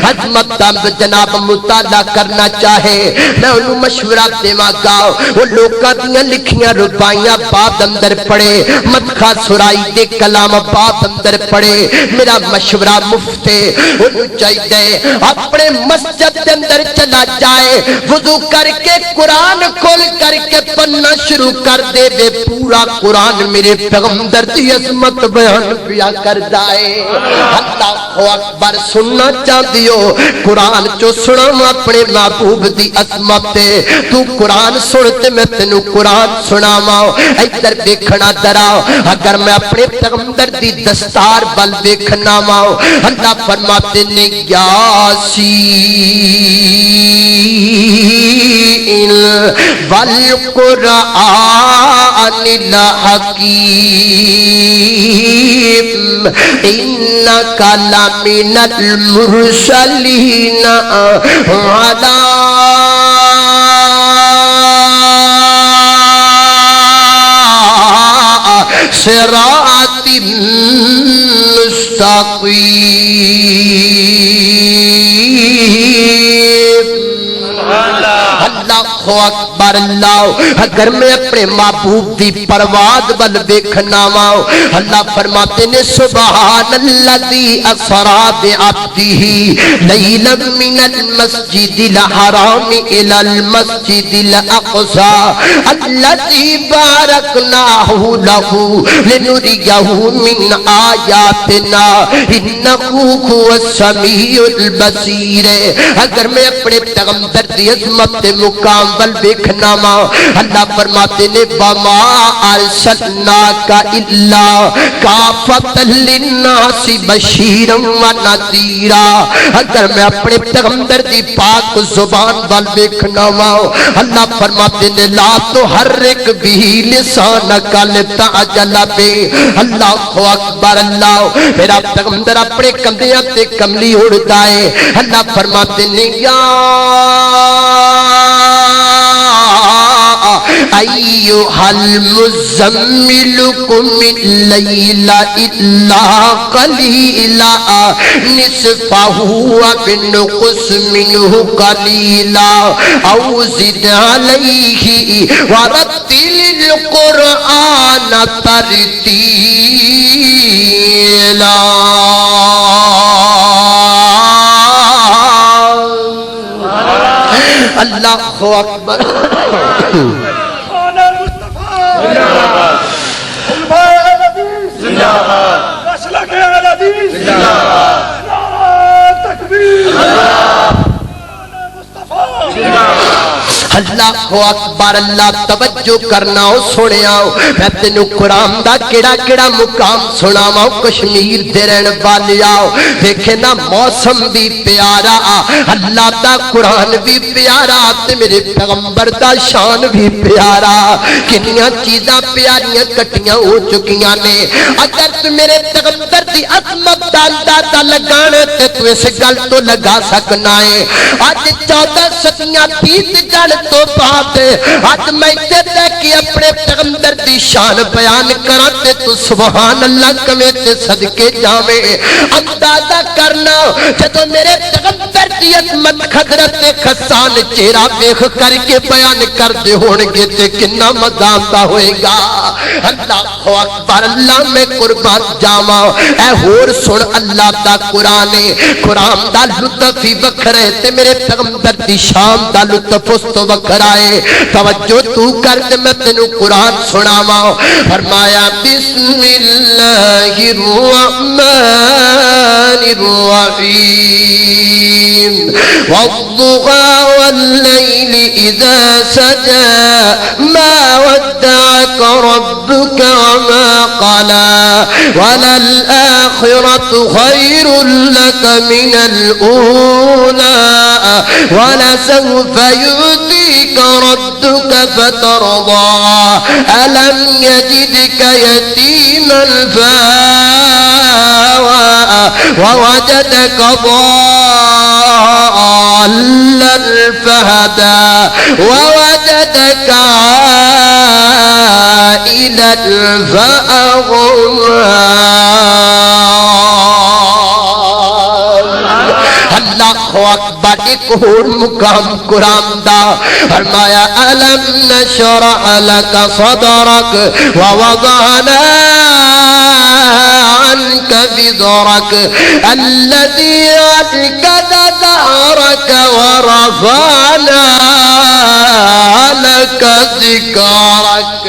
عظمت جناب مطالعہ کرنا چاہے میں انہوں مشورہ دیواں گا وہ لوکاں دیاں لکھیاں ربائیاں باب اندر پڑھے مدخا سرائی دے کلام باب اندر پڑھے میرا مشورہ مفتے انہوں چاہیے اپنے مسجد کے اندر چلا جائے وضو کر کے قرآن کھول کر کے پڑھنا شروع کر دے بے پورا قرآن میرے پیغمبر دی عظمت بیان پیا کر دائے اللہ اکبر سننا چاہدیو قرآن چو سنا اپنے محبوب دی عظمت تو قرآن سنتے میں تینوں قرآن سناواں ادھر دیکھنا درا اگر میں اپنے پیغمبر دی دستار بل دیکھنا وا اللہ فرماتے نے یاسین والقرآن الحکیم انک لمن المرسلین علی صراط مستقیم اللہ اکبر اللہ اگر میں اپنے محبوب دی پرواز ول ویکھنا وا اللہ فرماتے نے سبحان الذی اسرا بعبدہ لیلا من المسجد الحرام الى المسجد الاقصى الذي باركناه له لنريه من آیاتنا انه هو السمیع البصیر اگر میں اپنے پیغمبر دی عظمت مقام ول ویکھنا وا اللہ فرماتے نے وما ارسلناک الا کافۃ للناس بشیرا ونذیرا اگر میں اپنے پیغمبر دی پاک زبان ول ویکھنا وا اللہ فرماتے نے لا تحرک به لسانک لتعجل به اللہ اکبر اللہ میرا پیغمبر اپنے کندھیاں تے کملی اڑدا ہے اللہ فرماتے نے یا ایھا المزمل قم اللیل الا قلیلا نصفہ وانقص منہ قلیلا او زد علیہ ورتل القرآن ترتیلا اللہ اکبر اللہ اکبر اللہ توجہ کرنا ہو سنیا میں تینوں قرآن دا کیڑا کیڑا مقام سناواں کشمیر دے رہن والیا دیکھے نا موسم بھی پیارا اللہ دا قرآن بھی پیارا تے میرے پیغمبر دا شان بھی پیارا کنیاں چیزاں پیاریاں کٹیاں ہو چکیاں نے اگر تو میرے پیغمبر دی عظمت دا اندازہ لگانا تے تو اس گل تو لگا سکنا ہے آج 14 صدیاں بیت جان تو بات آج میں تے کہ اپنے پیغمبر دی شان بیان کرا تے تو سبحان اللہ کمیں تے صدقے جاویں اندازہ کرنا جدو میرے پیغمبر دی عظمت حضرت خسان چہرہ دیکھ کر کے بیان کر دے ہونگے تے کنا مزہ آتا ہوئے گا اللہ اکبر اللہ میں قربان جاواں اے ہور سن اللہ دا قرآن قرآن دا لطف ہی وکھرے تے میرے پیغمبر دی شان دا لطف اس تو وکھرائے توجہ تو کر دے میں تینوں قرآن سناواں فرمایا بسم اللہ الرحمن الرحیم والضحى والليل إذا سجى ما ودعك ربك وما قلى وللآخرة خير لك من الأولى ولسوف يؤتيك ربك فترضى ألم يجدك يتيما فآوى ووجدك ضالا فهدى ووجدك عائلا فأغنى اللہ اکبر ایک اور مقام قرآن دا فرمایا ألم نشرح لك صدرك ووضعنا عنك وزرك الذي أنقض ظهرك ورفعنا لك ذكرك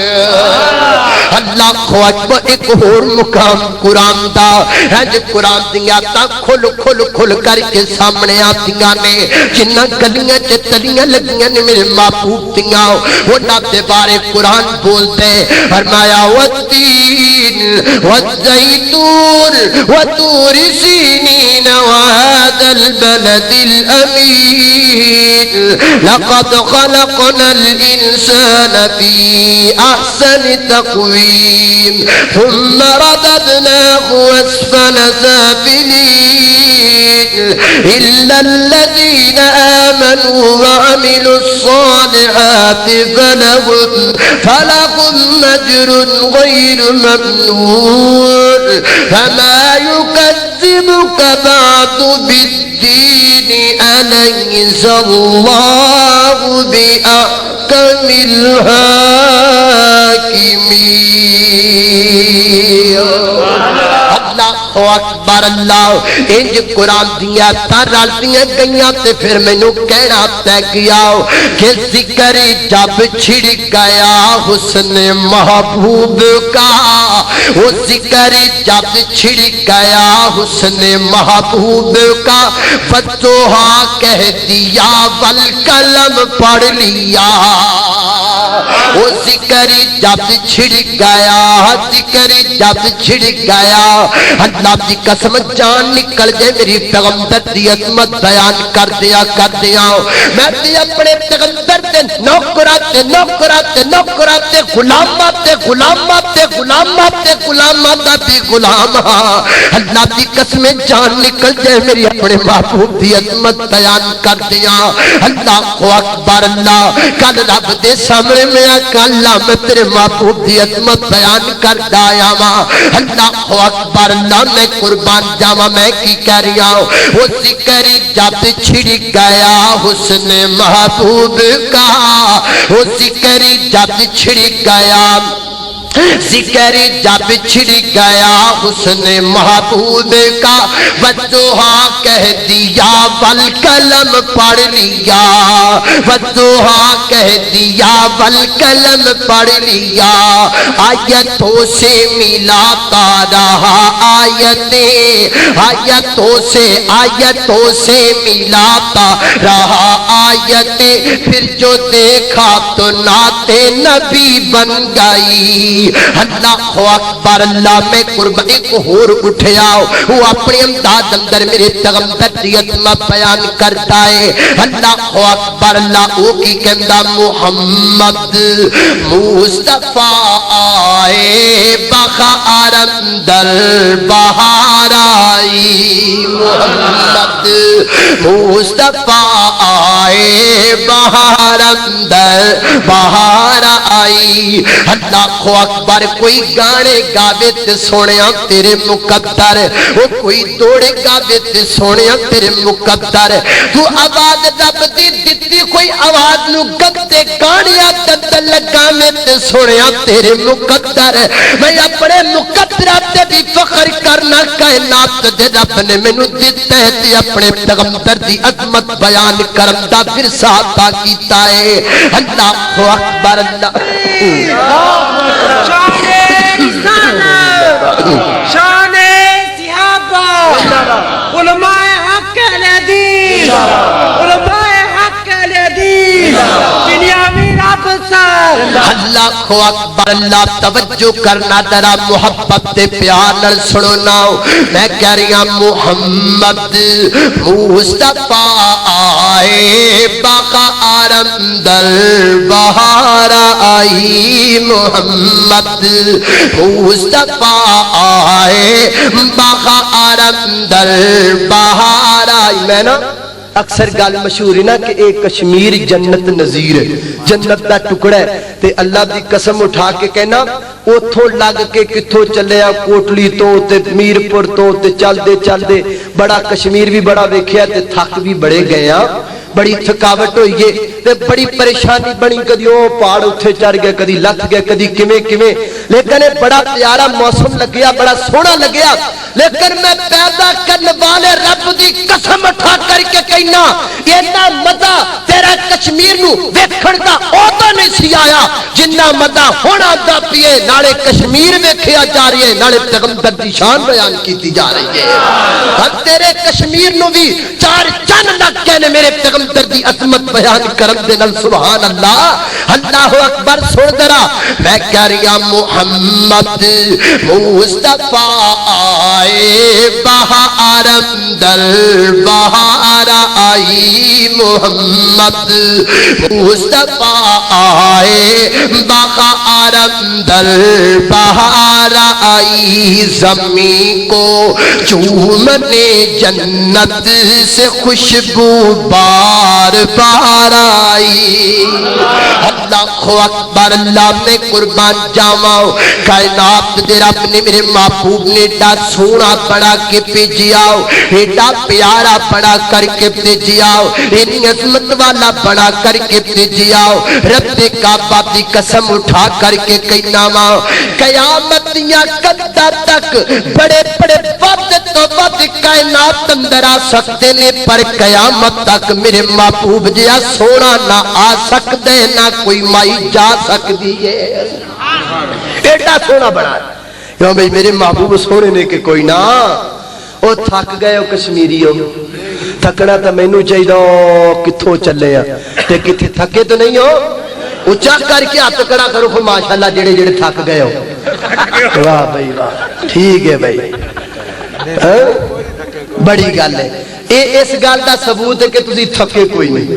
اللہ اکبر ایک اور مقام قرآن دا ہے جو قرآن دیا تا کھل کھل کھل کر کے سامنے آتیاں نے جنہ گلیاں چے تلیاں لگیاں نے میرے محبوب دیا وہ ناتے بارے قرآن بول دے فرمایا والتین والزیتون وطور سینین وهذا البلد الأمين لقد خلقنا الإنسان في أحسن تقويم ثم رددناه أسفل سافلين إلا الذين آمنوا وعملوا الصالحات فلهم أجر غير ممنون فما يكذبك بعد بالدين أليس الله بأحكم الحاكمين اللہ اکبر اللہ انج قرآن دیا ترال دیا گئیاں تے پھر میں نو کہنا تے گیا کہ ذکر جب چھڑ گیا حسن محبوب کا وہ ذکر جب چھڑ گیا حسن محبوب کا فتوحا کہہ دیا والقلم پڑھ لیا وہ ذکر جب چھڑ گیا ذکر جب چھڑ گیا اللہ کی قسم جان نکل گئے میری پیغمبر دی عظمت بیان کر دیا میں بھی اپنے پیغمبر دے نوکرات غلامات بھی غلام ہاں اللہ کی قسم جان نکل گئے میری اپنے محبوب دی عظمت بیان کر دیا اللہ اکبر اللہ کل رب دے سامنے میں اللہ میں تیرے محبوب دی عظمت بیان کر دایا ماں اللہ اکبر اللہ میں قربان جاوا میں کی کہہ رہا ہوں وہ ذکر جب چھڑ گیا حسن محبوب کا وہ ذکر جب چھڑ گیا ذکر جب چھڑ گیا حسن محبوب کا ودوہا کہہ دیا والقلم پڑھ لیا ودوہا کہہ دیا والقلم پڑھ لیا آیتوں سے ملاتا رہا آیتوں سے ملاتا رہا آیتیں پھر جو دیکھا تو نعت نبی بن گئی اللہ اکبر اللہ میں قربانی کو ہور اٹھیا وہ اپنے امداد اندر میرے پیغمبر دی عظمت بیان کرتا ہے اللہ اکبر اللہ وہ کی کہندا محمد مصطفیٰ آئے بخار اندر بہار آئی محمد مصطفیٰ آئے بہار اندر بہار آئی اللہ اکبر کوئی گانے گاوے تے سونیا تیرے مقدر وہ کوئی دوڑے گاوے تے سونیا تیرے مقدر تو آواز رب دی دتی کوئی آواز نو گتے گانیا تدل لگا میں تے سونیا تیرے مقدر میں اپنے مقدرات تے بھی فخر کرنا کائنات دے رب نے مینوں دتا ہے تے اپنے پیغمبر دی عظمت بیان کرن دا ورثہ عطا کیتا ہے اللہ اکبر اللہ شان صحابہ علماء حق الحدیث علماء حق الحدیث دنیا میں رب سر اللہ اکبر اللہ توجہ کرنا ذرا محبت تے پیار نال سنو نا میں کہہ رہی ہوں محمد مصطفیٰ آئے بہار اندر بہار آئی محمد مصطفیٰ آئے بہار اندر بہار آئی میں نا اکثر گل مشہور ہے نا کہ ایک کشمیر جنت نظیر ہے جنت دا ٹکڑا ہے تے اللہ دی قسم اٹھا کے کہنا اوتھوں لگ کے کتھوں چلے آ کوٹلی تو تے میرپور تو تے چل دے بڑا کشمیر بھی بڑا ویکھیا تے تھک بھی بڑے گئے ہاں بڑی تھکاوٹ ہوئی ہے تے بڑی پریشانی بنی کدی او پہاڑ اوتھے چڑھ گئے کدی لتھ گئے کدی کیویں لیکن بڑا پیارا موسم لگیا بڑا سونا لگیا لیکن میں پیدا کرنے والے رب دی قسم اٹھا کر کے کہنا اینا مزہ تیرا کشمیر نو ویکھن دا اودا نہیں سی آیا جنہ مزہ ہونا دا پیے نالے کشمیر ویکھیا جا رہی ہے نالے پیغمبر دی شان بیان کیتی جا رہی ہے اب تیرے کشمیر نو بھی چار چن لگ کے نے میرے پیغمبر دی عظمت بیان کرن دے نال سبحان اللہ اللہ اکبر سن ذرا میں کہہ رہی ہوں محمد مصطفیٰ آئے بہار اندر بہار آئی محمد مصطفیٰ آئے بہار اندر بہار آئی، زمین کو چومنے جنت سے خوشبو بار بار آئی۔ اللہ اکبر، اللہ میں قربان جاواں، کائنات دے رب نے میرے محبوب نے ایڈا سونا بڑا کے بھیجیا، ایڈا پیارا بڑا کر کے بھیجیا، اتنی عظمت والا بڑا کر کے بھیجیا۔ رب کعبہ دی قسم اٹھا کر کے کہنا وا، قیامت یا قدر تک بڑے بڑے ود تو ود کائنات اندر آ سکتے نے، پر قیامت تک میرے محبوب جیا سونا نہ آ سکتے، نہ کوئی مائی جا سکتی ہے۔ ایڈا سونا بڑا ہے کیوں بھئی میرے محبوب سونے نے کہ کوئی نہ، او تھک گئے ہو کشمیری ہو، تھکنا تو مینوں چاہیے کتھوں چلے ہیں تے کتھے تھکے تو نہیں ہو، اچھا کر کے ہاتھ کڑا کرو پھر ماشاءاللہ جڑے جڑے تھک گئے ہو۔ واہ بھائی واہ، ٹھیک ہے بھائی، بڑی گل ہے۔ اس گل دا ثبوت ہے کہ تسی تھکے کوئی نہیں،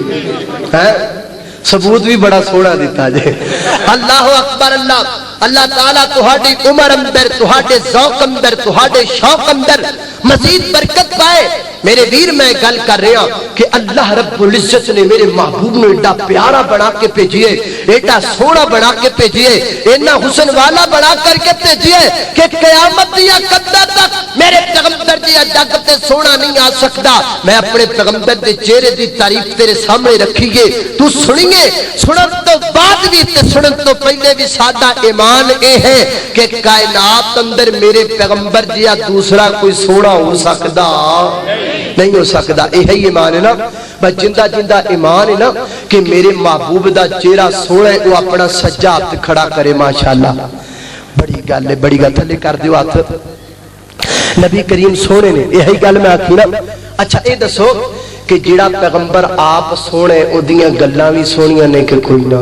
ثبوت بھی بڑا سونا دیتا جے۔ اللہ اکبر، اللہ تعالیٰ تہاڈی عمر اندر، تہاڈے ذوق اندر، تہاڈے شوق اندر مزید برکت پائے۔ میرے ویر میں گل کر رہا کہ اللہ رب العزت نے میرے محبوب نے ایڈا پیارا بنا کے بھیجیے، ایڈا سونا بنا کے بھیجیے، اینا حسن والا بنا کر کے بھیجیے کہ قیامت یا قدر تک میرے پیغمبر دیا جگ تے سونا نہیں آ سکتا۔ میں اپنے پیغمبر دے چہرے دی تعریف تیرے سامنے رکھیے، تو سنیے، سنن تو بعد بھی تے سنن تو پہلے بھی سادہ ایمان اے ہے کہ کائنات اندر میرے پیغمبر دیا دوسرا کوئی سونا ہو سکتا نہیں ہو سکتا۔ یہی ایمان ہے نا، بس جندہ جندہ ایمان ہے نا کہ میرے محبوب دا چہرہ سونا ہے، وہ اپنا سجا ہاتھ کھڑا کرے ماشاءاللہ۔ بڑی گل ہے، بڑی گل، تھلے کر دیو ہاتھ۔ نبی کریم سونے نے یہی گل میں آکھی نا۔ اچھا اے دسو کہ جڑا پیغمبر آپ سونے او دیاں گلاں بھی سونیاں نے کہ کوئی نہ؟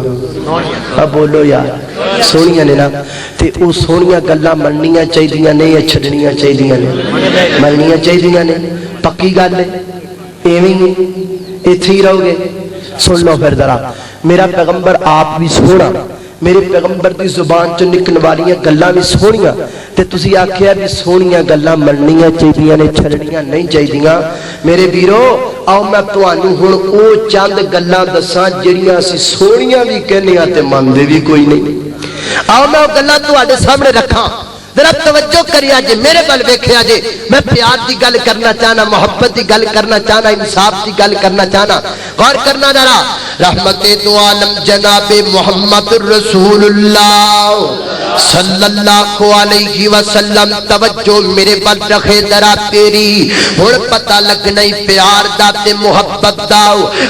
اب بولو یار، سونیاں نے نا، تے او سونیاں گلاں مننیاں چاہیدیاں نے یا چھڈنیاں چاہیدیاں نے؟ مننیاں چاہیدیاں نے، پکی گل ہے، ایویں ہی ایتھے ہی رہو گے؟ سن لو پھر ذرا، میرا پیغمبر آپ بھی سونا، میرے پیغمبر دی زبان چ نکلن والیاں گلاں بھی سونیاں، تے تسی آکھیا بھی سونیاں گلاں مننیاں چاہیدیاں نے، چھڈنیاں نہیں چاہیدیاں۔ میرے ویرو آؤ میں تانوں ہن او چند گلاں دساں جڑیاں اسی سونیاں بھی کہنے آ تے مندے بھی کوئی نہیں۔ آؤ میں او گلاں تواڈے سامنے رکھاں، ذرا توجہ کریا جے، میرے بل ویکھیا جے۔ میں پیار دی گل کرنا چاہنا، محبت دی گل کرنا چاہنا، انصاف دی گل کرنا چاہنا، غور کرنا ذرا۔ رحمت دو عالم جناب محمد رسول اللہ صلی اللہ علیہ وسلم، توجہ میرے بل رکھے ذرا تیری، ہن پتہ لگنا ہی پیار دا تے محبت دا،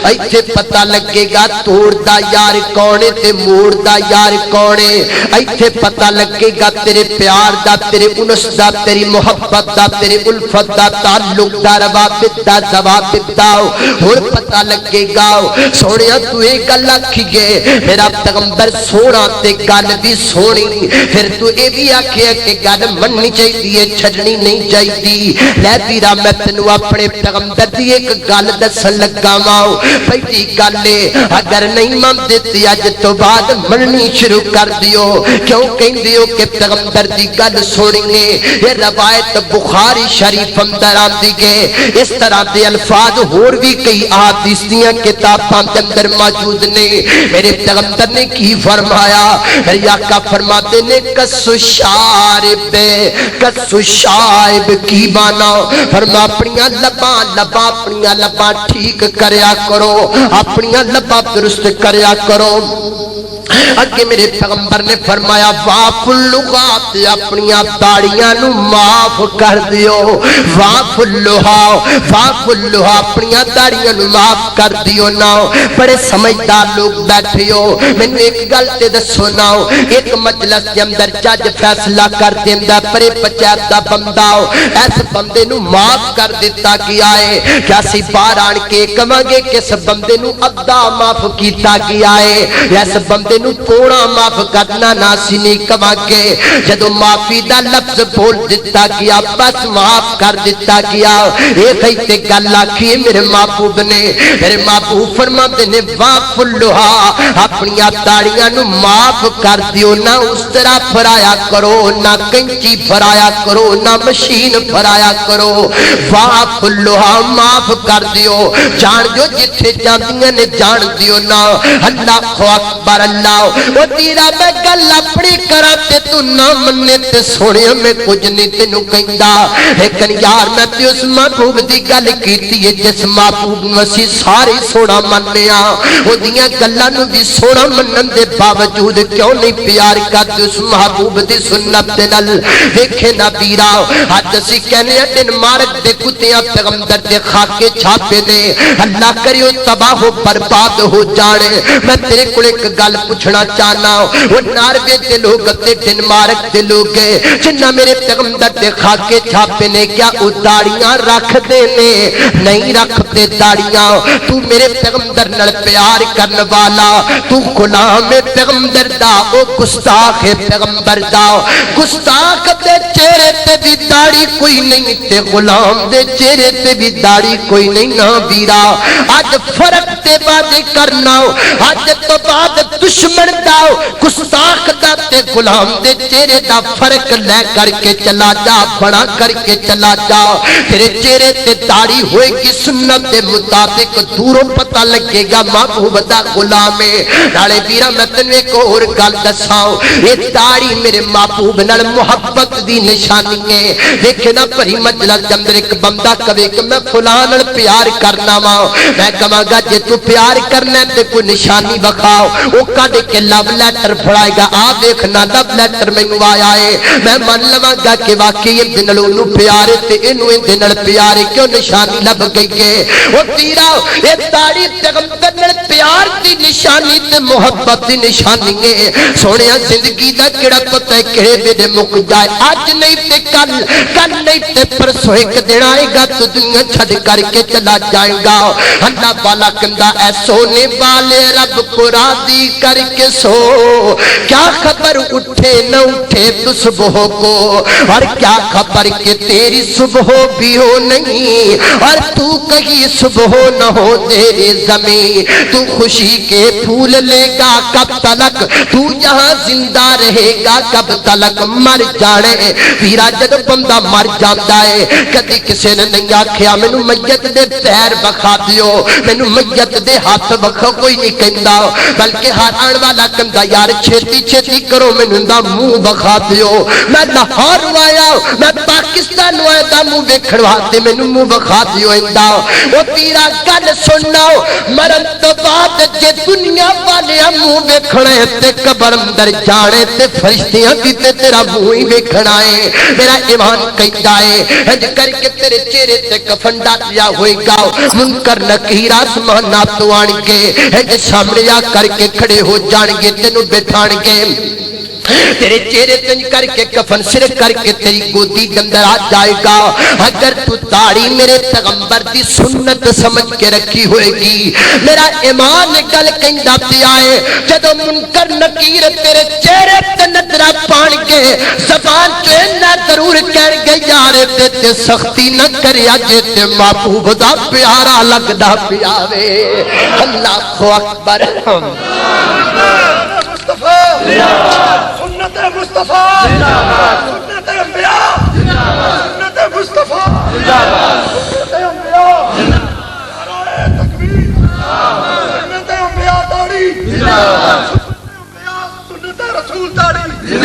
ایتھے پتہ لگے گا توڑ دا یار کون ہے تے موڑ دا یار کون ہے، ایتھے پتہ لگے گا تیرے پیار دا، تیرے انس دا، تیری محبت دا، تیرے الفت دا، تعلق دا، روابط دا، ضوابط دا، ہن پتہ لگے گا۔ سونیا تو ایک گل آکھیے میرا پیغمبر سونا تے گل بھی سونی، پھر تو اے بھی آکھیا کہ گل مننی چاہیے، چھڈنی نہیں چاہیے۔ لے پیرا میں تینوں اپنے پیغمبر دی ایک گل دسن لگا واں۔ پہلی گل ہے اگر نہیں مندے تے اج تو بعد مننی شروع کر دیو۔ کیوں کہندے ہو کہ پیغمبر دی گل سنیے؟ یہ روایت بخاری شریف اندر آندی ہے، اس طرح دے الفاظ اور بھی کئی احادیث دیاں کتاباں دے اندر موجود نے۔ میرے پیغمبر نے کی فرمایا؟ میرے آقا فرماتے نے کسو شائب کی بانا، فرما اپنیاں لباں اپنیاں لباں ٹھیک کریا کرو، اپنیاں لباں درست کریا کرو۔ اگے میرے پیغمبر نے فرمایا واف اللغات، اپنیاں داڑیاں نو معاف کر دیو، واف اللغا اپنیاں داڑیاں نو معاف کر دیو نا۔ بڑے سمجھدار لوگ بیٹھے ہو، میں نے ایک گل تے دسو نا، ایک مجلس دے اندر جج فیصلہ کر دیندا پرے پنچایت دا بندہ اس بندے نو معاف کر دیتا گیا ہے کہ اسی باہر آن کے کہاں گے کہ اس بندے نو ادھا معاف کیتا گیا ہے اس بندے نو پونا معاف کرنا نہ سی نہیں کہاں گے جدو معافی دا لفظ بول دیتا گیا بس معاف کر دیتا گیا اے کہتے گل آکھی میرے محبوب نے میرے محبوب فرماتے نے واف اللہا اپنی داڑیاں نو معاف کر دیو نہ اس طرح پھرایا کرو نہ کنچی پھرایا کرو نہ مشین پھرایا کرو واف اللہا معاف کر دیو جان جو جتھے جاندیاں نے جان دیو نا اللہ اکبر اللہ وہ تیرا میں گل اپنی کراتے تو نہ مننے تے سونے میں کچھ نہیں تینوں کہندا لیکن یار میں تے اس محبوب دی گل کیتی ہے جس محبوب وسی سارے سونا منیا او دیاں گلاں نو بھی سونا منن دے باوجود کیوں نہیں پیار کرتے اس محبوب دی سنت دے نال دیکھے نہ پیرا اج اسی کہنے دن مارک دے کتیاں پیغمبر دے خاکے چھاپے نے اللہ کریو تباہ و برباد ہو جانے میں تیرے کو ایک گل پوچھنا چاہنا وہ ناروے دے لوگ تے ڈنمارک دے لوگ جنہ میرے پیغمبر دے خاکے چھاپے نے کیا او داڑیاں رکھ دے نے نہیں رکھتے داڑیاں تو میرے پیغمبر نال پیار کرن والا تو غلام پیغمبر دا او گستاخ پیغمبر دا گستاخ دے چہرے تے بھی داڑھی کوئی نہیں تے غلام دے چہرے تے بھی داڑھی کوئی نہیں نا بیرا آج فرق تے باتیں کرنا آج تو بعد دشمن دا گستاخ دا تے غلام دے چہرے دا فرق لے کر کے چلا جا بڑا کر کے چلا جا تیرے چہرے تے داڑھی ہوئے گی سنت دے مطابق دوروں پتہ لگے گا محبوب دا غلام ہے نالے بیرا میں تینوں ایک اور گل دساؤ یہ داڑھی میرے محبوب نال محبت دی نشانی ہے دیکھنا پری مجلس دے اندر ایک بندہ کہے کہ میں فلاں نال پیار کرنا وا میں کہاں گا جے تو پیار کرنا تے کوئی نشانی بکھاؤ او کڈ کے لو لیٹر پھڑائے گا آ دیکھنا لو لیٹر مینوں آیا ہے میں من لواں گا کہ واقعی یہ دن نوں پیار تے اینوں دے نال پیار کیوں نشانی لب گئی ہے او تیرا اے داڑھی پیغمبر نال پیار دی نشانی تے محبت دی نشانی ہے سونیا زندگی دا کیڑا پتہ ہے کہڑے ویلے مک جائے اج نہیں تے کل کل نہیں تے پرسوں ایک دن آئے گا تو دنیا چھڈ کر کے چلا جائے گا اللہ والا کہندا اے سونے والے رب کو راضی کر کے سو کیا خبر اٹھے نہ اٹھے تو صبح کو اور کیا خبر کہ تیری صبح بھی ہو نہیں اور تو کہیں صبح نہ ہو تیری زمین تو خوشی کے پھول لے گا کب تلک تو یہاں زندہ رہے گا کب تلک مر جانے پیرا جد بندہ مر جاتا ہے کدی کسی نے نہیں آکھیا مینوں میت دے پیر بکھا دیو مینوں میت دے ہاتھ بکھا کوئی نہیں کہندا بلکہ ہر آن والا کہندا یار چھتی چھتی کرو مینوں دا منہ بکھا دیو میں لاہور آیا میں پاکستان آیا دا منہ ویکھن واسطے مینوں منہ بکھا دیو ایندا او پیرا گل سننا مرن تو بعد جے دنیا والے منہ ویکھنا تے قبر اندر جانے تے فرشتیاں بھی تے تیرا منہ ہی ویکھنا ہے میرا ایمان کہندا ہے ہج کر کے تیرے چہرے تے کفن ڈالیا ہوئے گا منکر نکیر آسماناں تو آن کے ہج سامنے آ کر کے کھڑے ہو جان گے تینوں بٹھان گے تیرے چہرے تنج کر کے کفن سر کر کے تیری گودی اندر آ جائے گا اگر تو داڑھی میرے پیغمبر دی سنت سمجھ کے رکھی ہوئے گی میرا ایمان گل کہندا پیا ہے جدوں منکر نکیر تیرے چہرے تے نظر پان کے زبان تے نہ ضرور کہن گے یار تے سختی نہ کریا جے تے محبوب دا پیارا لگدا پیا وے اللہ اکبر سنت مصطفیٰ سنت انبیاء سنت مصطفیٰ سنت انبیاء نعرہ تکبیر سنت انبیاء داڑھی سنت رسول داڑھی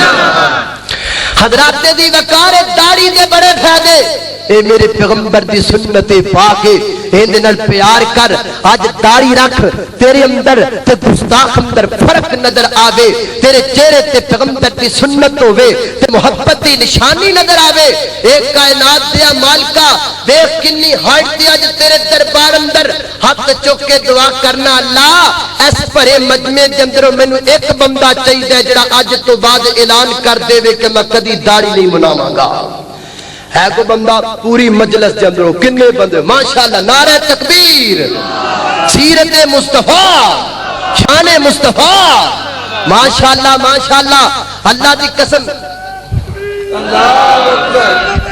حضرات دی وقار داڑھی دے بڑے فائدے اے میرے پیغمبر دی سنت پاک اندے نال پیار کر اج داڑھی رکھ تیرے اندر تے گستاخ اندر فرق نظر آوے تیرے چہرے تے پیغمبر دی سنت ہوے تے محبت دی نشانی نظر آوے ایک کائنات دیا مالکا دیکھ کنی ہٹ دی اج تیرے دربار اندر ہاتھ چوک کے دعا کرنا اللہ اس بھرے مجمع دے اندر مینوں ایک بندہ چاہیے جڑا اج تو بعد اعلان کر دے کہ میں کدی داڑھی نہیں مناواں گا ہے کو بندہ پوری مجلس دے اندر کنے بندے ماشاءاللہ نعرہ تکبیر سیرت مصطفیٰ شان مصطفیٰ ماشاءاللہ ماشاءاللہ اللہ دی قسم اللہ اکبر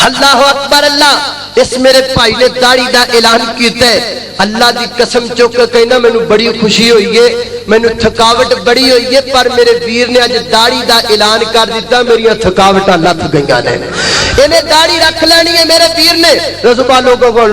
اللہ اکبر اللہ اس میرے بھائی نے داڑھی دا اعلان کیتا ہے اللہ دی قسم چوک کہنا مینوں بڑی خوشی ہوئی ہے مینوں تھکاوٹ بڑی ہوئی ہے پر میرے ویر نے اج داڑھی دا اعلان کر دیتا میری تھکاوٹاں لتھ گئیاں نے انہیں داڑھی رکھ لینی ہے میرے ویر نے رسوا لوگوں کو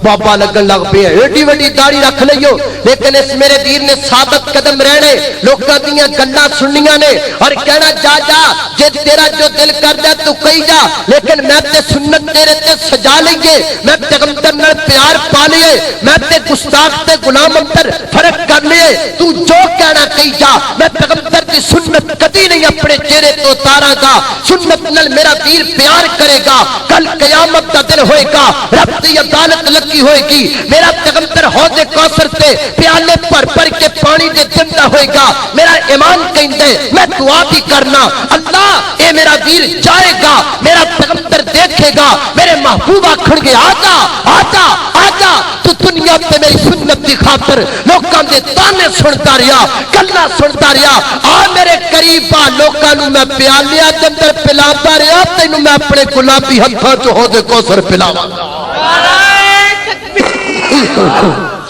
بابا لگن لگ پے ایڈی وڈی داڑھی رکھ لئیو لیکن اس میرے ویر نے ثابت قدم رہنے لوکاں دیاں گلاں سننیاں نے اور کہنا جا جا جے تیرا جو دل کردا تو کہی جا لیکن میں تے سنت تیرے تے سجا لئیے میں پیغمبر نال پیار پا لئے میں تے گستاخ تے غلام اندر فرق کر لئے تو جو کہنا کہی جا میں پیغمبر دی سنت کدی نہیں اپنے چہرے تو اتاراں گا سنت نال میرا ویر پیار کرے گا کل قیامت دا دن ہوئے گا رب دی عدالت لگی ہوئے گی میرا پیغمبر حوض کوثر تے پیالے پر پر کے پانی دے دندا ہوئے گا میرا ایمان کہندے میں دعا بھی کرنا اللہ اے میرا ویر جائے گا میرا پیغمبر دیکھے گا میرے محبوب آکھن گے آجا آجا آجا تو دنیا تے میری سنت دی خاطر لوکاں دے تانے سنتا رہیا گلاں سنتا رہیا آ میرے قریب آ لوکاں نوں میں پیالے دے اندر پلاتا رہیا تینوں میں اپنے گلابی ہتھاں چ حوض کوثر پلاواں گا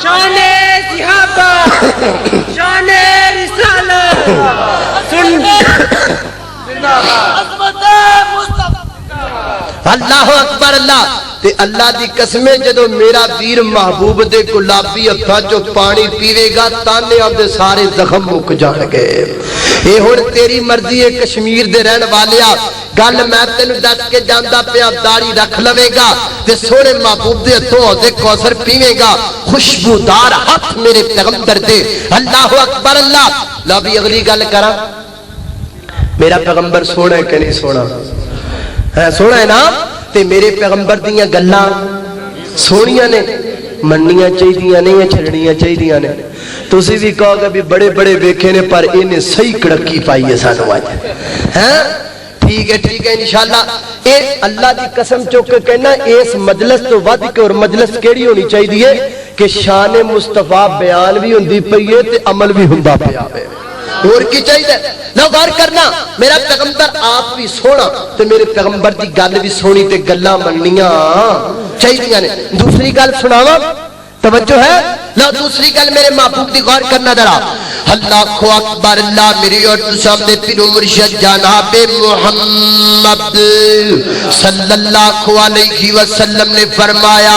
شان صحابہ شان رسالت عظمت مصطفیٰ اللہ اکبر اللہ تے اللہ دی قسمیں جدو میرا ویر محبوب دے گلابی ہتھاں چوں پانی پیوے گا تانیاں دے سارے زخم مک جان گے اے ہن تیری مرضی ہے کشمیر دے رہن والیا گل میں تینوں دس کے جاندا پیا داڑھی رکھ لوے گا تے سونے محبوب دے ہتھوں حوض کوثر پیوے گا خوشبودار ہاتھ میرے پیغمبر دے اللہ اکبر اللہ لا بھی اگلی گل کراں میرا پیغمبر سونا ہے کہ نہیں سونا ہے سونا ہے نا تے میرے پیغمبر دیاں گلاں سونیاں نے مننیاں چاہیے نہیں چھڑنیاں چاہیے نے تسی بھی کہو گے بھی بڑے بڑے ویکھے نے پر انہیں صحیح کڑکی پائی ہے سانو اج ہیں ٹھیک ہے انشاءاللہ اے اللہ دی قسم چوک کے کہنا اس مجلس تو ود کے اور مجلس کیڑی ہونی چاہیے کہ شان مصطفیٰ بیان بھی ہوندی پئی ہے تے عمل بھی ہوندا پیا ہے اور کی چاہیے لو غور کرنا میرا پیغمبر آپ بھی سونا تے میرے پیغمبر دی گل بھی سونی تے گلاں مننیاں چاہیے نے دوسری گل سناواں توجہ ہے لو دوسری گل میرے محبوب دی غور کرنا ذرا اللہ اکبر اللہ میری اور تساں دے پیر مرشد جناب محمد صلی اللہ علیہ وسلم نے فرمایا